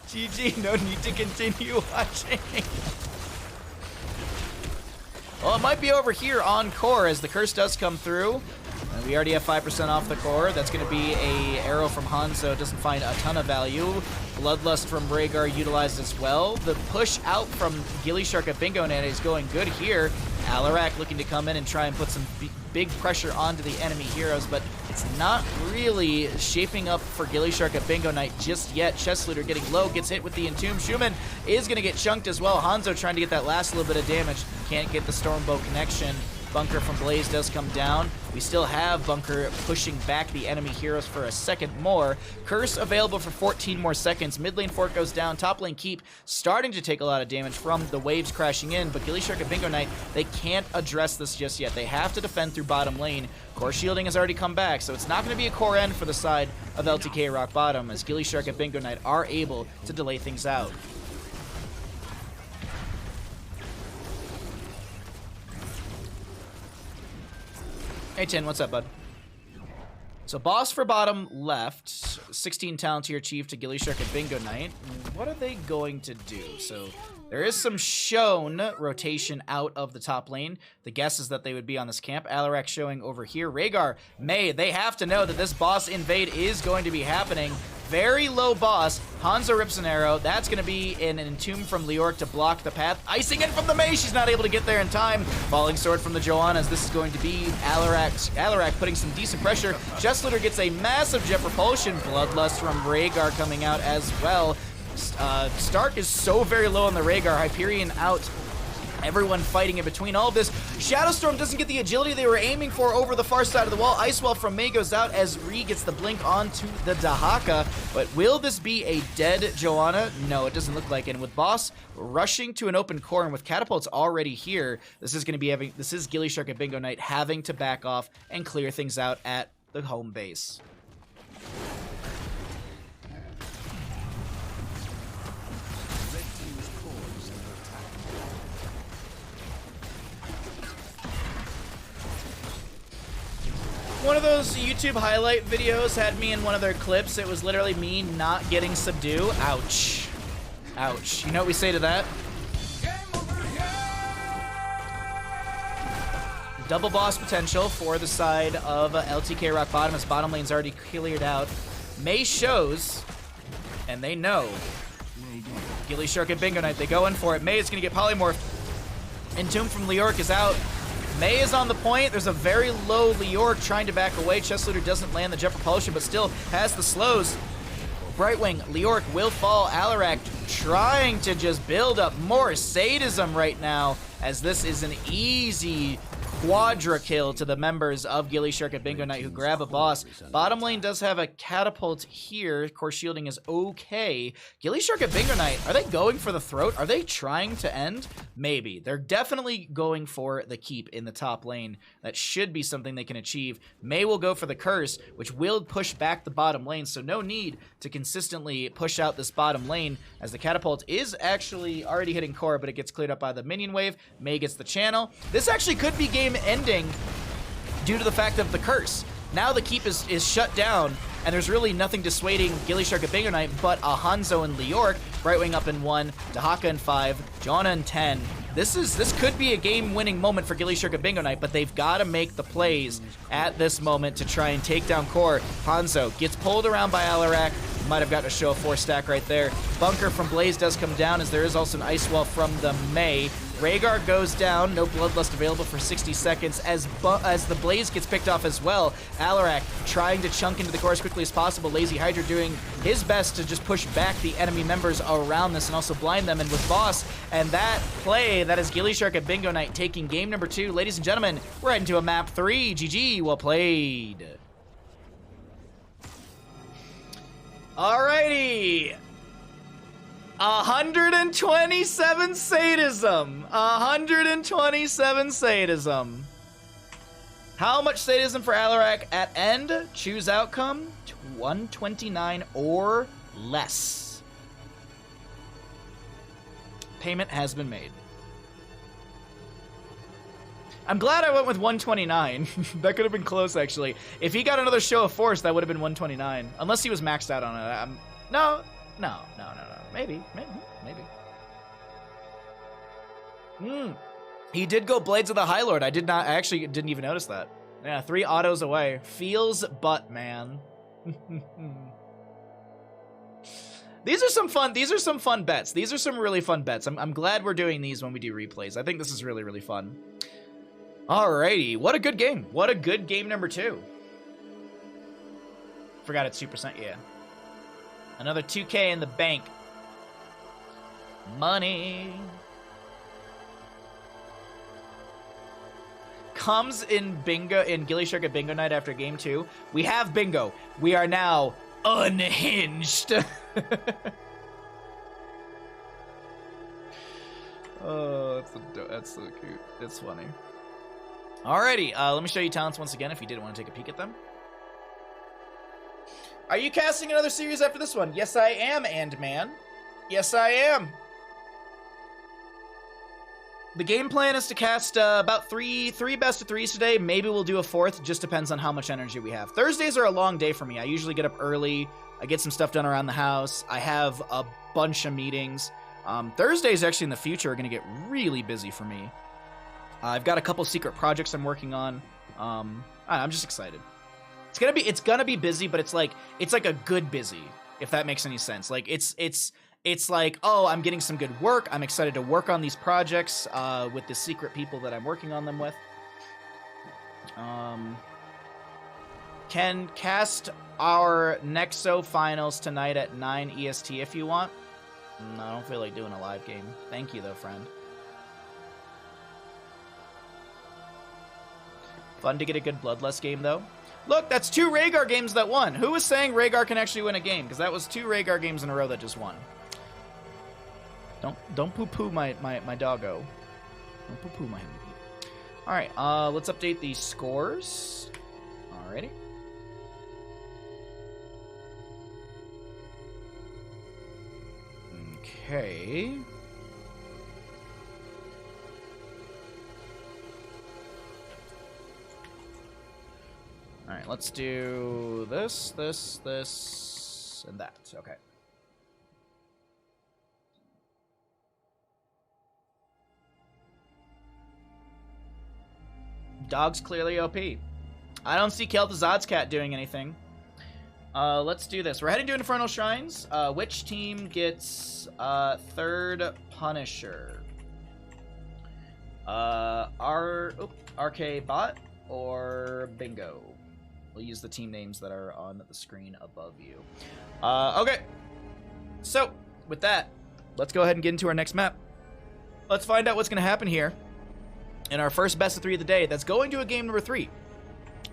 GG. No need to continue watching. Well, it might be over here on core as the curse does come through. And we already have 5% off the core. That's going to be a arrow from Hanzo. Doesn't find a ton of value. Bloodlust from Rhaegar utilized as well. The push out from gillyShark at Bingo Night is going good here. Alarak looking to come in and try and put some big pressure onto the enemy heroes, but it's not really shaping up for gillyShark at Bingo Night just yet. Chestleader getting low, gets hit with the Entomb. Schumann is going to get chunked as well. Hanzo trying to get that last little bit of damage. Can't get the Stormbow connection. Bunker from Blaze does come down. We still have Bunker pushing back the enemy heroes for a second more. Curse available for 14 more seconds. Mid lane Fort goes down. Top lane Keep starting to take a lot of damage from the waves crashing in, but gillyShark at Bingo Night, they can't address this just yet. They have to defend through bottom lane. Core shielding has already come back, so it's not going to be a core end for the side of LTK Rockbottom as gillyShark at Bingo Night are able to delay things out. Hey, Tin, what's up, bud? So, boss for bottom left, 16 talent tier chief to gillyShark at Bingo Night. What are they going to do? So, there is some shown rotation out of the top lane. The guess is that they would be on this camp. Alarak showing over here. Rhaegar, Mei, they have to know that this boss invade is going to be happening. Very low boss. Hanzo rips an arrow. That's going to be an Entomb from Leoric to block the path. Icing in from the Mei. She's not able to get there in time. Falling Sword from the Joannas. This is going to be Alarak putting some decent pressure. Chestleader gets a massive jet propulsion. Bloodlust from Rhaegar coming out as well. Stark is so very low on the Rhaegar. Hyperion out. Everyone fighting in between all of this. Shadowstorm doesn't get the agility they were aiming for over the far side of the wall. Icewell from Mei goes out as Ree gets the blink onto the Dahaka. But will this be a dead Joanna? No, it doesn't look like it. And with boss rushing to an open core and with catapults already here, this is gillyShark at Bingo Night having to back off and clear things out at the home base. One of those YouTube highlight videos had me in one of their clips. It was literally me not getting subdue. Ouch. Ouch. You know what we say to that? Double boss potential for the side of LTK Rockbottom as bottom lane's already cleared out. Mei shows, and they know. gillyShark and Bingo Knight, they go in for it. Mei is going to get polymorphed. Entomb from Leoric is out. Mei is on the point. There's a very low Leoric trying to back away. Chest Looter doesn't land the jet propulsion, but still has the slows. Brightwing, Leoric will fall. Alarak trying to just build up more sadism right now, as this is an easy quadra kill to the members of gillyShark and Bingo Knight, who grab a boss. Bottom lane does have a catapult here. Core shielding is okay. gillyShark and Bingo Knight, are they going for the throat? Are they trying to end? Maybe. They're definitely going for the keep in the top lane. That should be something they can achieve. Mei will go for the curse, which will push back the bottom lane, so no need to consistently push out this bottom lane, as the catapult is actually already hitting core, but it gets cleared up by the minion wave. Mei gets the channel. This actually could be game ending due to the fact of the curse. Now the keep is shut down, and there's really nothing dissuading gillyShark and Bingo Knight but a Hanzo and Leoric. Brightwing up in 1, Dahaka in 5, Janna in 10. This could be a game-winning moment for gillyShark and Bingo Knight, but they've got to make the plays at this moment to try and take down core. Hanzo gets pulled around by Alarak. Might have gotten a show of 4 stack right there. Bunker from Blaze does come down, as there is also an Ice Wall from the Mei. Rhaegar goes down, no Bloodlust available for 60 seconds as the Blaze gets picked off as well. Alarak trying to chunk into the core as quickly as possible. Lazy Hydra doing his best to just push back the enemy members around this and also blind them. And with Boss and that play, that is gillyShark and Bingo Knight taking game number 2. Ladies and gentlemen, we're heading to a map 3. GG, well played. Alrighty. 127 sadism. 127 sadism. How much sadism for Alarak at end? Choose outcome. 129 or less. Payment has been made. I'm glad I went with 129. That could have been close, actually. If he got another show of force, that would have been 129. Unless he was maxed out on it. No. Maybe. He did go Blades of the High Lord. I actually didn't even notice that. Yeah, 3 autos away. Feels butt, man. These are some fun bets. These are some really fun bets. I'm glad we're doing these when we do replays. I think this is really, really fun. Alrighty, what a good game. What a good game number 2. Forgot it's 2%, yeah. Another 2K in the bank. Money. Comes in gillyShark and Bingo Knight after game 2. We have Bingo. We are now unhinged. Oh, that's so cute. It's funny. Alrighty, let me show you talents once again if you did want to take a peek at them. Are you casting another series after this one? Yes, I am, And-Man. Yes, I am. The game plan is to cast about three best of 3s today. Maybe we'll do a 4th. Just depends on how much energy we have. Thursdays are a long day for me. I usually get up early. I get some stuff done around the house. I have a bunch of meetings. Thursdays actually in the future are going to get really busy for me. I've got a couple secret projects I'm working on. I'm just excited. It's gonna be busy, but it's like a good busy, if that makes any sense. Like it's like, oh, I'm getting some good work. I'm excited to work on these projects with the secret people that I'm working on them with. Can cast our Nexo finals tonight at 9 EST if you want. No, I don't feel like doing a live game. Thank you though, friend. Fun to get a good Bloodlust game though. Look, that's 2 Rhaegar games that won. Who was saying Rhaegar can actually win a game? Because that was 2 Rhaegar games in a row that just won. Don't poo-poo my doggo. Don't poo-poo my... Alright, let's update the scores. Alrighty. Okay. Alright. right, let's do this, and that. Okay. Dog's clearly OP. I don't see Kel'Thuzad's cat doing anything. Let's do this. We're heading to Infernal Shrines. Which team gets third Punisher? RK Bot or Bingo? We'll use the team names that are on the screen above you. Okay. So, with that, let's go ahead and get into our next map. Let's find out what's going to happen here in our first best of 3 of the day. That's going to a game number 3.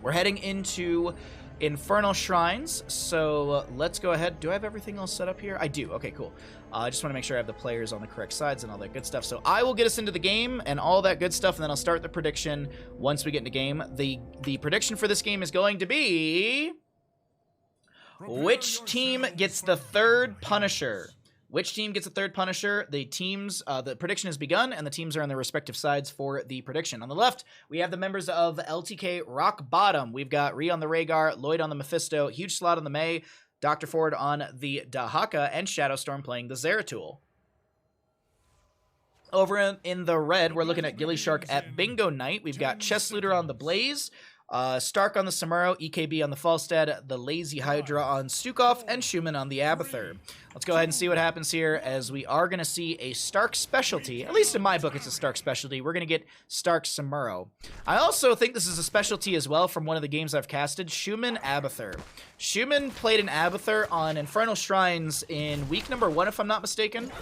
We're heading into Infernal Shrines, so let's go ahead. Do I have everything else set up here? I do. Okay, cool. I just want to make sure I have the players on the correct sides and all that good stuff. So I will get us into the game and all that good stuff, and then I'll start the prediction once we get into game. The prediction for this game is going to be... which team gets the third Punisher? Which team gets a third Punisher? The teams, the prediction has begun, and the teams are on their respective sides for the prediction. On the left, we have the members of LTK Rockbottom. We've got Ree on the Rhaegar, Lloyd on the Mephisto, Huge Slot on the Mei, Dr. Ford on the Dahaka, and Shadowstorm playing the Zeratul. Over in the red, we're looking at gillyShark at Bingo Night. We've got Chess Looter on the Blaze, Stark on the Samuro, EKB on the Falstad, the Lazy Hydra on Stukov, and Schumann on the Abathur. Let's go ahead and see what happens here, as we are going to see a Stark specialty. At least in my book, it's a Stark specialty. We're going to get Stark Samuro. I also think this is a specialty as well from one of the games I've casted, Schumann Abathur. Schumann played an Abathur on Infernal Shrines in week number 1, if I'm not mistaken,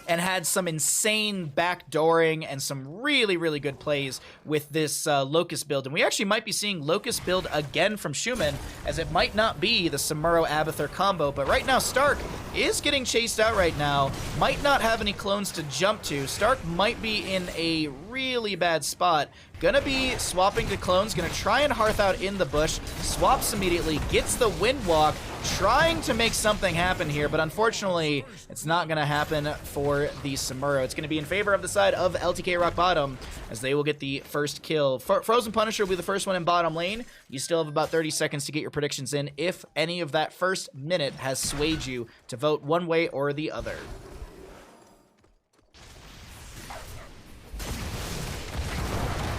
and had some insane backdooring and some really, really good plays with this Locust build. And we actually might be seeing Locust build again from Schumann, as it might not be the Samuro Abathur combo. But right now, Stark is getting chased out right now. Might not have any clones to jump to. Stark might be in a really bad spot. Gonna be swapping to clones, gonna try and Hearth out in the bush, swaps immediately, gets the Windwalk, trying to make something happen here, but unfortunately, it's not gonna happen for the Samuro. It's gonna be in favor of the side of LTK Rockbottom, as they will get the first kill. Frozen Punisher will be the first one in bottom lane. You still have about 30 seconds to get your predictions in, if any of that first minute has swayed you to vote one way or the other.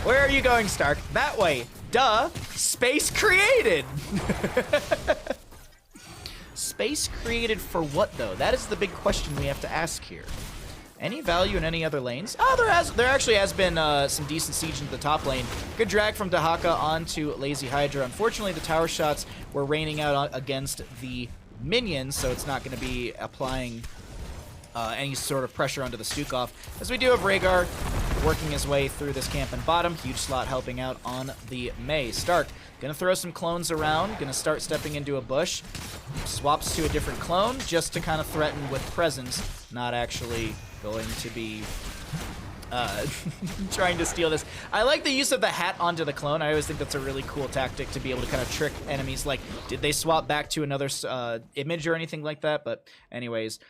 Where are you going, Stark? That way. Duh. Space created. Space created for what, though? That is the big question we have to ask here. Any value in any other lanes? Oh, there actually has been some decent siege into the top lane. Good drag from Dahaka onto Lazy Hydra. Unfortunately, the tower shots were raining out against the minions, so it's not going to be applying any sort of pressure onto the Stukov, as we do have Rhaegar working his way through this camp in bottom. Huge Slot helping out on the Mei. Stark gonna throw some clones around, gonna start stepping into a bush, swaps to a different clone just to kind of threaten with presence, not actually going to be trying to steal this. I like the use of the hat onto the clone. I always think that's a really cool tactic to be able to kind of trick enemies. Like, did they swap back to another image or anything like that? But anyways,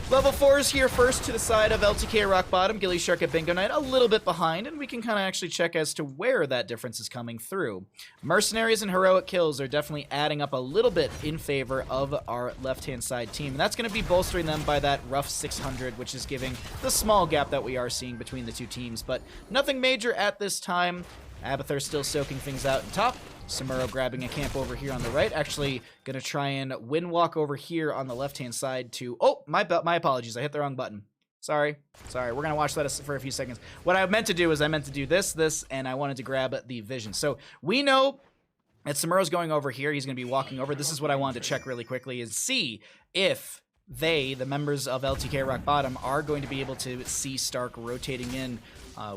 level 4 is here first to the side of LTK Rockbottom. gillyShark at Bingo Night a little bit behind, and we can kind of actually check as to where that difference is coming through. Mercenaries and heroic kills are definitely adding up a little bit in favor of our left-hand side team. And that's going to be bolstering them by that rough 600, which is giving the small gap that we are seeing between the two teams. But nothing major at this time. Abathur still soaking things out in top. Samuro grabbing a camp over here on the right. Actually, gonna try and windwalk over here on the left-hand side to... Oh, my apologies. I hit the wrong button. Sorry. We're gonna watch that for a few seconds. What I meant to do is I meant to do this, and I wanted to grab the vision. So we know that Samuro's going over here. He's gonna be walking over. This is what I wanted to check really quickly, is see if they, the members of LTK Rockbottom, are going to be able to see Stark rotating in.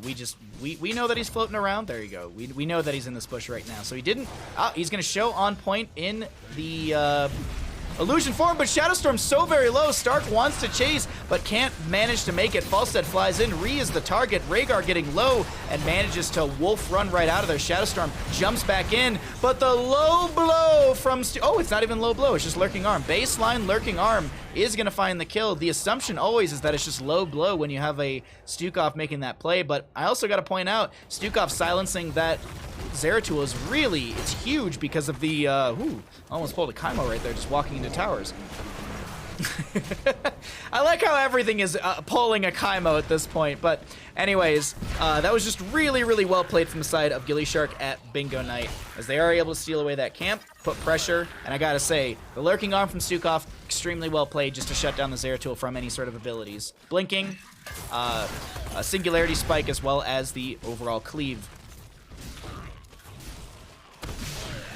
We know that he's floating around. There you go. We know that he's in this bush right now. So he didn't... he's going to show on point in the illusion form, but Shadowstorm's so very low. Stark wants to chase, but can't manage to make it. Falstad flies in. Ree is the target. Rhaegar getting low and manages to wolf run right out of there. Shadowstorm jumps back in, but the low blow from... Oh, it's not even low blow. It's just Lurking Arm. Baseline Lurking Arm is going to find the kill. The assumption always is that it's just low blow when you have a Stukov making that play, but I also got to point out, Stukov silencing that Zeratul is really, it's huge because of the, almost pulled a Kaimo right there just walking into towers. I like how everything is pulling a Kaimo at this point, but anyways, that was just really, really well played from the side of gillyShark at Bingo Night, as they are able to steal away that camp, put pressure, and I gotta say, the Lurking Arm from Stukov, extremely well played just to shut down the Zeratul from any sort of abilities. Blinking, a Singularity Spike, as well as the overall cleave.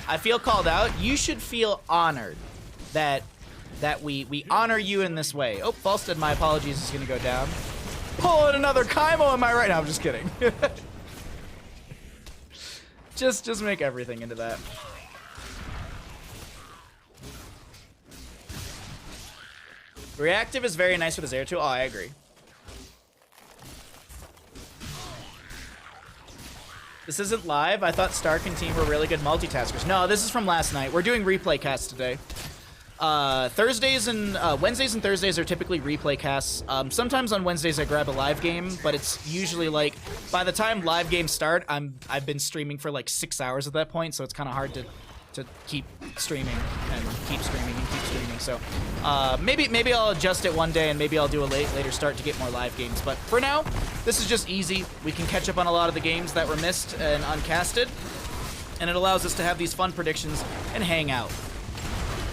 I feel called out. You should feel honored that we honor you in this way. Oh, Falstead, my apologies, is gonna go down. Pulling another Kaimo, am I right? No, I'm just kidding. just make everything into that. Reactive is very nice with the Zeratul. Oh, I agree. This isn't live. I thought Stark and team were really good multitaskers. No, this is from last night. We're doing replay casts today. Thursdays and Wednesdays and Thursdays are typically replay casts. Sometimes on Wednesdays I grab a live game, but it's usually like by the time live games start, I've been streaming for like 6 hours at that point, so it's kind of hard to keep streaming and keep streaming and keep streaming. So maybe I'll adjust it one day and maybe I'll do a later start to get more live games. But for now, this is just easy. We can catch up on a lot of the games that were missed and uncasted, and it allows us to have these fun predictions and hang out.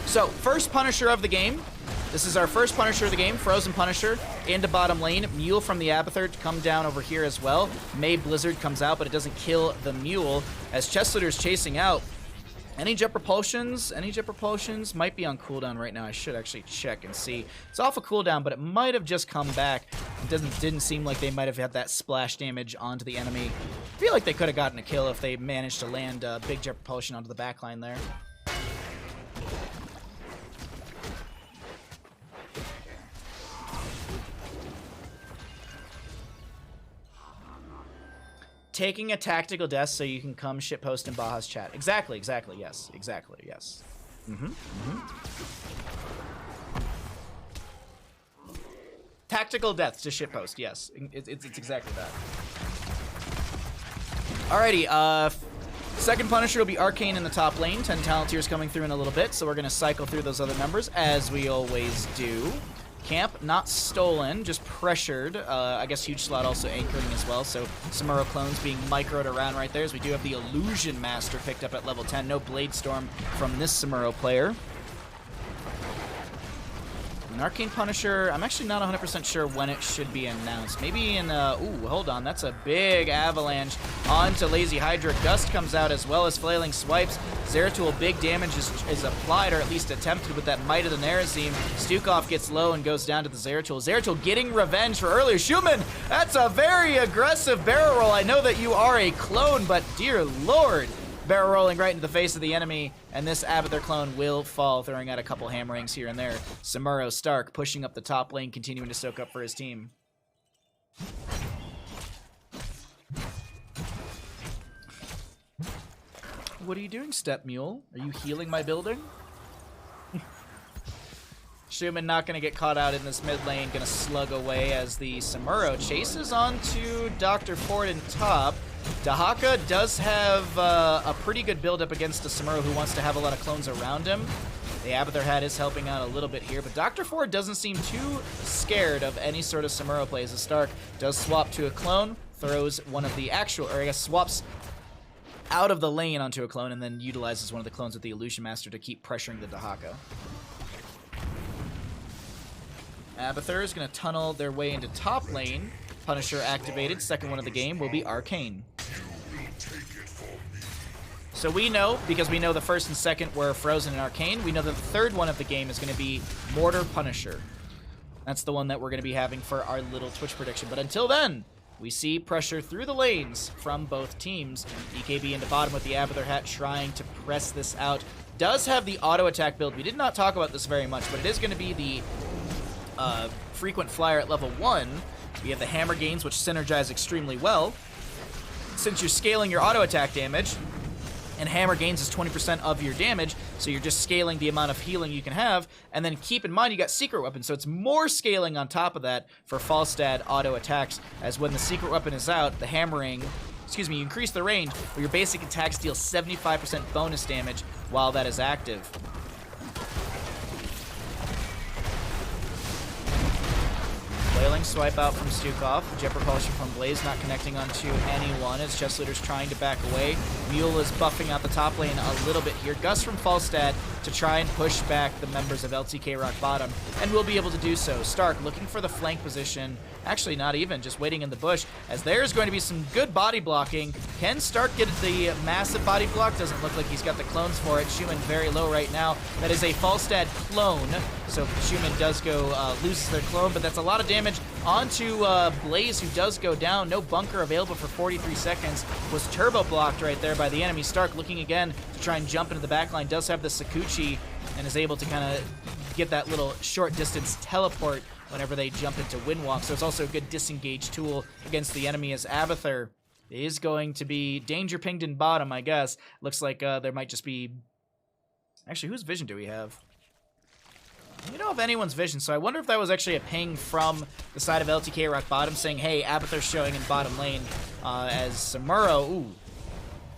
So, first Punisher of the game. This is our first Punisher of the game. Frozen Punisher into bottom lane. Mule from the Abathur to come down over here as well. May Blizzard comes out, but it doesn't kill the Mule. As Chessliter's chasing out. Any jet propulsions? Any jet propulsions? Might be on cooldown right now. I should actually check and see. It's off a cooldown, but it might have just come back. It didn't seem like they might have had that splash damage onto the enemy. I feel like they could have gotten a kill if they managed to land a big jet propulsion onto the backline there. Taking a tactical death so you can come shitpost in Baja's chat. Exactly, yes. Exactly, yes. Tactical death to shitpost, yes. It's exactly that. Alrighty, second Punisher will be Arcane in the top lane. 10 talent tiers coming through in a little bit, so we're gonna cycle through those other numbers, as we always do. Camp, not stolen, just pressured. I guess Huge Slot also anchoring as well, so Samuro clones being microed around right there, as we do have the Illusion Master picked up at level 10. No Blade Storm from this Samuro player. An Arcane Punisher, I'm actually not 100% sure when it should be announced. Maybe in, ooh, hold on, that's a big avalanche onto Lazy Hydra. Gust comes out as well as Flailing Swipes. Zeratul, big damage is applied, or at least attempted, with that Might of the Nerazim. Stukov gets low and goes down to the Zeratul. Zeratul getting revenge for earlier. Schumann, that's a very aggressive barrel roll. I know that you are a clone, but dear lord. Barrel rolling right into the face of the enemy, and this Abathur clone will fall, throwing out a couple hammerings here and there. Samuro Stark pushing up the top lane, continuing to soak up for his team. What are you doing, Step Mule? Are you healing my building? Schumann not going to get caught out in this mid lane, going to slug away as the Samuro chases onto Dr. Ford in top. Dahaka does have a pretty good build-up against a Samuro who wants to have a lot of clones around him. The Abathur hat is helping out a little bit here, but Dr. Ford doesn't seem too scared of any sort of Samuro plays. The Stark does swap to a clone, throws one of the actual, or I guess swaps out of the lane onto a clone, and then utilizes one of the clones with the Illusion Master to keep pressuring the Dahaka. Abathur is going to tunnel their way into top lane. Punisher activated. Second one of the game will be Arcane. So we know, because we know the first and second were Frozen and Arcane, we know that the third one of the game is going to be Mortar Punisher. That's the one that we're going to be having for our little Twitch prediction. But until then, we see pressure through the lanes from both teams. EKB into bottom with the Abathur hat trying to press this out. Does have the auto attack build. We did not talk about this very much, but it is going to be the frequent flyer at level 1. We have the hammer gains, which synergize extremely well. Since you're scaling your auto attack damage, and hammer gains is 20% of your damage, so you're just scaling the amount of healing you can have. And then keep in mind you got secret weapon, so it's more scaling on top of that for Falstad auto attacks, as when the secret weapon is out, the hammering excuse me, you increase the range, where your basic attacks deal 75% bonus damage while that is active. Flailing swipe out from Stukov. Jet propulsion from Blaze not connecting onto anyone as Chess Leader's trying to back away. Mule is buffing out the top lane a little bit here. Gus from Falstad to try and push back the members of LTK Rockbottom, and will be able to do so. Stark looking for the flank position. Actually, not even, just waiting in the bush, as there's going to be some good body blocking. Can Stark get the massive body block? Doesn't look like he's got the clones for it. Schumann very low right now. That is a Falstad clone, so Schumann does go, loses their clone, but that's a lot of damage onto Blaze, who does go down. No bunker available for 43 seconds. Was turbo blocked right there by the enemy. Stark looking again to try and jump into the backline. Does have the Sakuchi and is able to kind of get that little short distance teleport whenever they jump into Windwalk. So it's also a good disengage tool against the enemy, as Abathur is going to be danger pinged in bottom, I guess. Looks like there might just be... Actually, whose vision do we have? We don't have anyone's vision, so I wonder if that was actually a ping from the side of LTK Rockbottom saying, hey, Abathur's showing in bottom lane, as Samuro, ooh,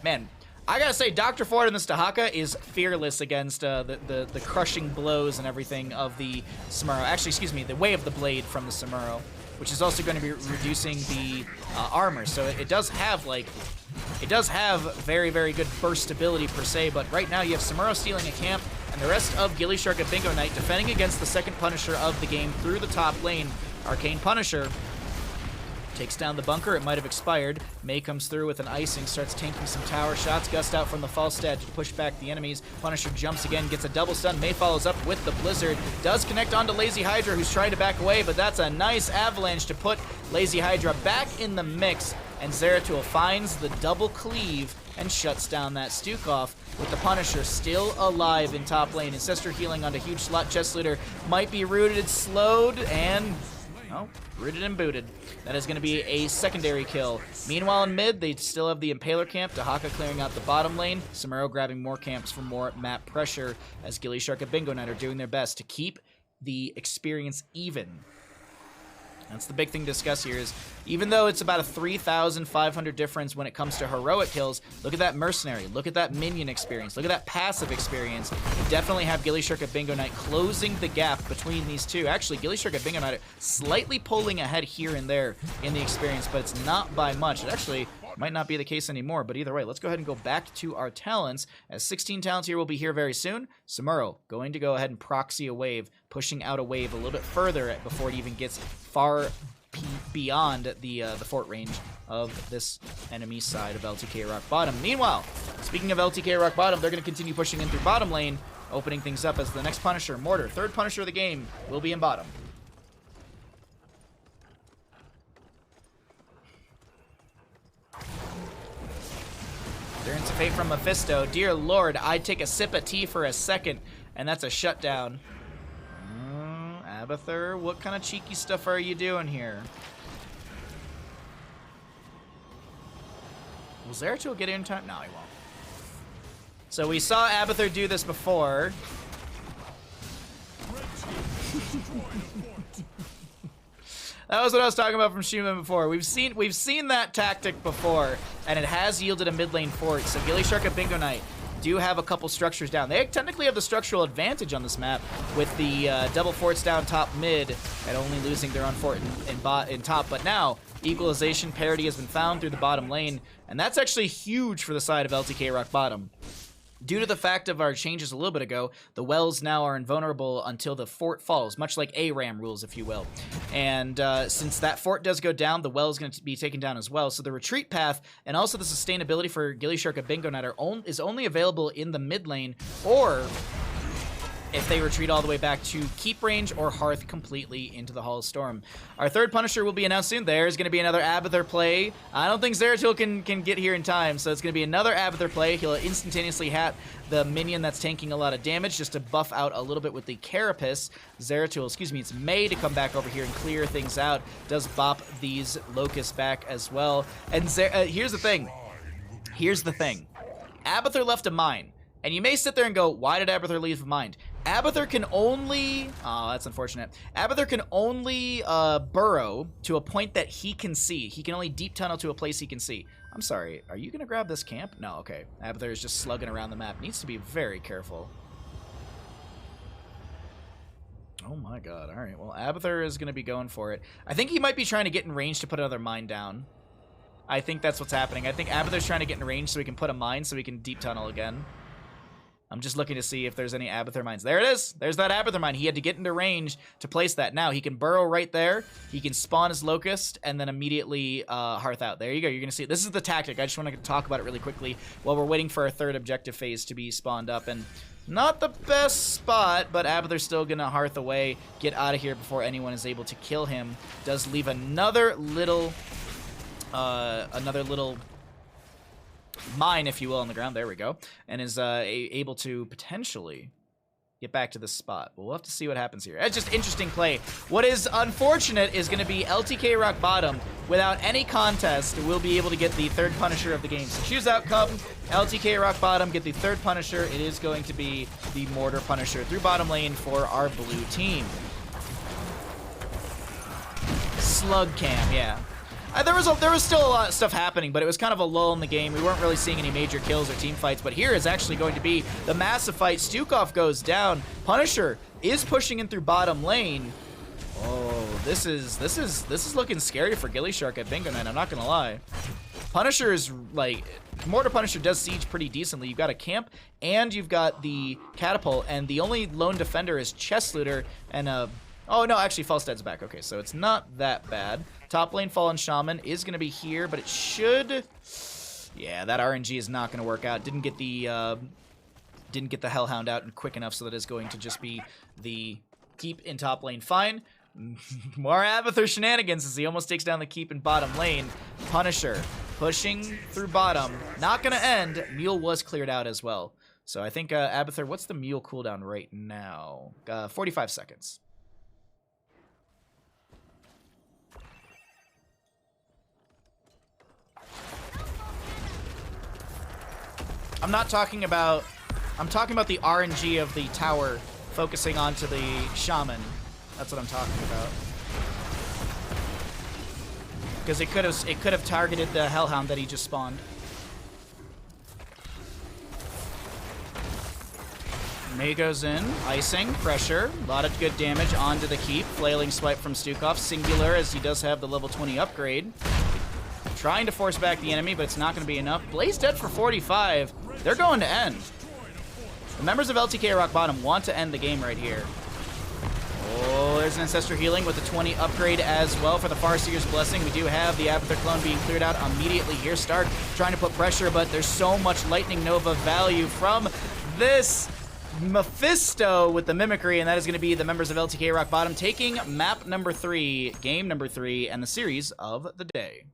man, I gotta say, Dr. Ford in this Dahaka is fearless against the crushing blows and everything of the Samuro. Actually, excuse me, the Way of the Blade from the Samuro, which is also going to be reducing the armor, so it does have, like, it does have very, very good burst ability per se, but right now you have Samuro stealing a camp, and the rest of gillyShark and Bingo Knight defending against the second Punisher of the game through the top lane. Arcane Punisher takes down the bunker. It might have expired. May comes through with an icing, starts tanking some tower shots. Gust out from the Falstad to push back the enemies. Punisher jumps again, gets a double stun. May follows up with the Blizzard. Does connect onto Lazy Hydra, who's trying to back away, but that's a nice avalanche to put Lazy Hydra back in the mix. And Zeratul finds the double cleave and shuts down that Stukov, with the Punisher still alive in top lane. Ancestor healing onto huge slot. Chess Leader might be rooted, slowed, and... oh, rooted and booted. That is going to be a secondary kill. Meanwhile, in mid, they still have the Impaler camp. Dahaka clearing out the bottom lane. Samuro grabbing more camps for more map pressure, as gillyShark and Bingo Knight are doing their best to keep the experience even. That's the big thing to discuss here, is even though it's about a 3,500 difference when it comes to heroic kills, look at that mercenary, look at that minion experience, look at that passive experience. You definitely have gillyShark and Bingo Knight closing the gap between these two. Actually, gillyShark and Bingo Knight are slightly pulling ahead here and there in the experience, but it's not by much. It actually might not be the case anymore, but either way, let's go ahead and go back to our talents, as 16 talents here will be here very soon. Samuro going to go ahead and proxy a wave, pushing out a wave a little bit further before it even gets far beyond the fort range of this enemy side of LTK Rockbottom. Meanwhile, speaking of LTK Rockbottom, they're going to continue pushing in through bottom lane, opening things up as the next Punisher, Mortar, third Punisher of the game, will be in bottom. Endurance of Fate from Mephisto. Dear Lord, I'd take a sip of tea for a second, and that's a shutdown. Abathur, what kind of cheeky stuff are you doing here? Will Zeratul get in time? No, he won't. So we saw Abathur do this before. That was what I was talking about from Schumann before. We've seen that tactic before, and it has yielded a mid lane fort. So gillyShark and Bingo Knight do have a couple structures down. They technically have the structural advantage on this map with the double forts down top mid and only losing their own fort in top. But now equalization parity has been found through the bottom lane, and that's actually huge for the side of LTK Rockbottom. Due to the fact of our changes a little bit ago, the wells now are invulnerable until the fort falls, much like ARAM rules, if you will. And since that fort does go down, the well is going to be taken down as well. So the retreat path and also the sustainability for gillyShark and Bingo Knight is only available in the mid lane, or if they retreat all the way back to keep range or hearth completely into the Hall of Storm. Our third Punisher will be announced soon. There's going to be another Abathur play. I don't think Zeratul can get here in time, so it's going to be another Abathur play. He'll instantaneously hat the minion that's tanking a lot of damage just to buff out a little bit with the Carapace. Zeratul, excuse me, it's May to come back over here and clear things out. Does bop these Locusts back as well. And here's the thing. Here's the thing. Abathur left a mine. And you may sit there and go, why did Abathur leave a mine? Abathur can only... oh, that's unfortunate. Abathur can only burrow to a point that he can see. He can only deep tunnel to a place he can see. I'm sorry, are you going to grab this camp? No, okay. Abathur is just slugging around the map. Needs to be very careful. Oh my god, alright. Well, Abathur is going to be going for it. I think he might be trying to get in range to put another mine down. I think that's what's happening. I think Abathur's trying to get in range so he can put a mine so he can deep tunnel again. I'm just looking to see if there's any Abathur mines. There it is! There's that Abathur mine. He had to get into range to place that. Now, he can burrow right there. He can spawn his Locust and then immediately hearth out. There you go. You're going to see it. This is the tactic. I just want to talk about it really quickly while we're waiting for our third objective phase to be spawned up. And not the best spot, but Abathur's still going to hearth away, get out of here before anyone is able to kill him. Does leave another little mine, if you will, on the ground. There we go. And is able to potentially get back to this spot. But we'll have to see what happens here. It's just interesting play. What is unfortunate is going to be LTK Rockbottom, without any contest, will be able to get the third Punisher of the game. So choose outcome, LTK Rockbottom, get the third Punisher. It is going to be the Mortar Punisher through bottom lane for our blue team. Slug cam, yeah. There was still a lot of stuff happening, but it was kind of a lull in the game. We weren't really seeing any major kills or team fights, but here is actually going to be the massive fight. Stukov goes down. Punisher is pushing in through bottom lane. Oh, this is looking scary for gillyShark at Bingo Night, I'm not gonna lie. Punisher is like, Mortar Punisher does siege pretty decently. You've got a camp and you've got the catapult, and the only lone defender is Chest Looter and oh no, actually Falstead's back. Okay, so it's not that bad. Top lane Fallen Shaman is going to be here, but it should... Yeah, that RNG is not going to work out. Didn't get the Hellhound out quick enough, so that is going to just be the keep in top lane. Fine. More Abathur shenanigans as he almost takes down the keep in bottom lane. Punisher pushing through bottom. Not going to end. Mule was cleared out as well. So I think Abathur, what's the Mule cooldown right now? 45 seconds. I'm talking about the RNG of the tower focusing onto the shaman. That's what I'm talking about. Because it could have targeted the Hellhound that he just spawned. May goes in, icing, pressure, a lot of good damage onto the keep. Flailing swipe from Stukov, singular as he does have the level 20 upgrade. Trying to force back the enemy, but it's not going to be enough. Blaze dead for 45. They're going to end. The members of LTK Rockbottom want to end the game right here. Oh, there's an Ancestor Healing with a 20 upgrade as well for the Farseer's Blessing. We do have the Abathur clone being cleared out immediately here. Stark trying to put pressure, but there's so much Lightning Nova value from this Mephisto with the Mimicry, and that is going to be the members of LTK Rockbottom taking map number 3, game number 3, and the series of the day.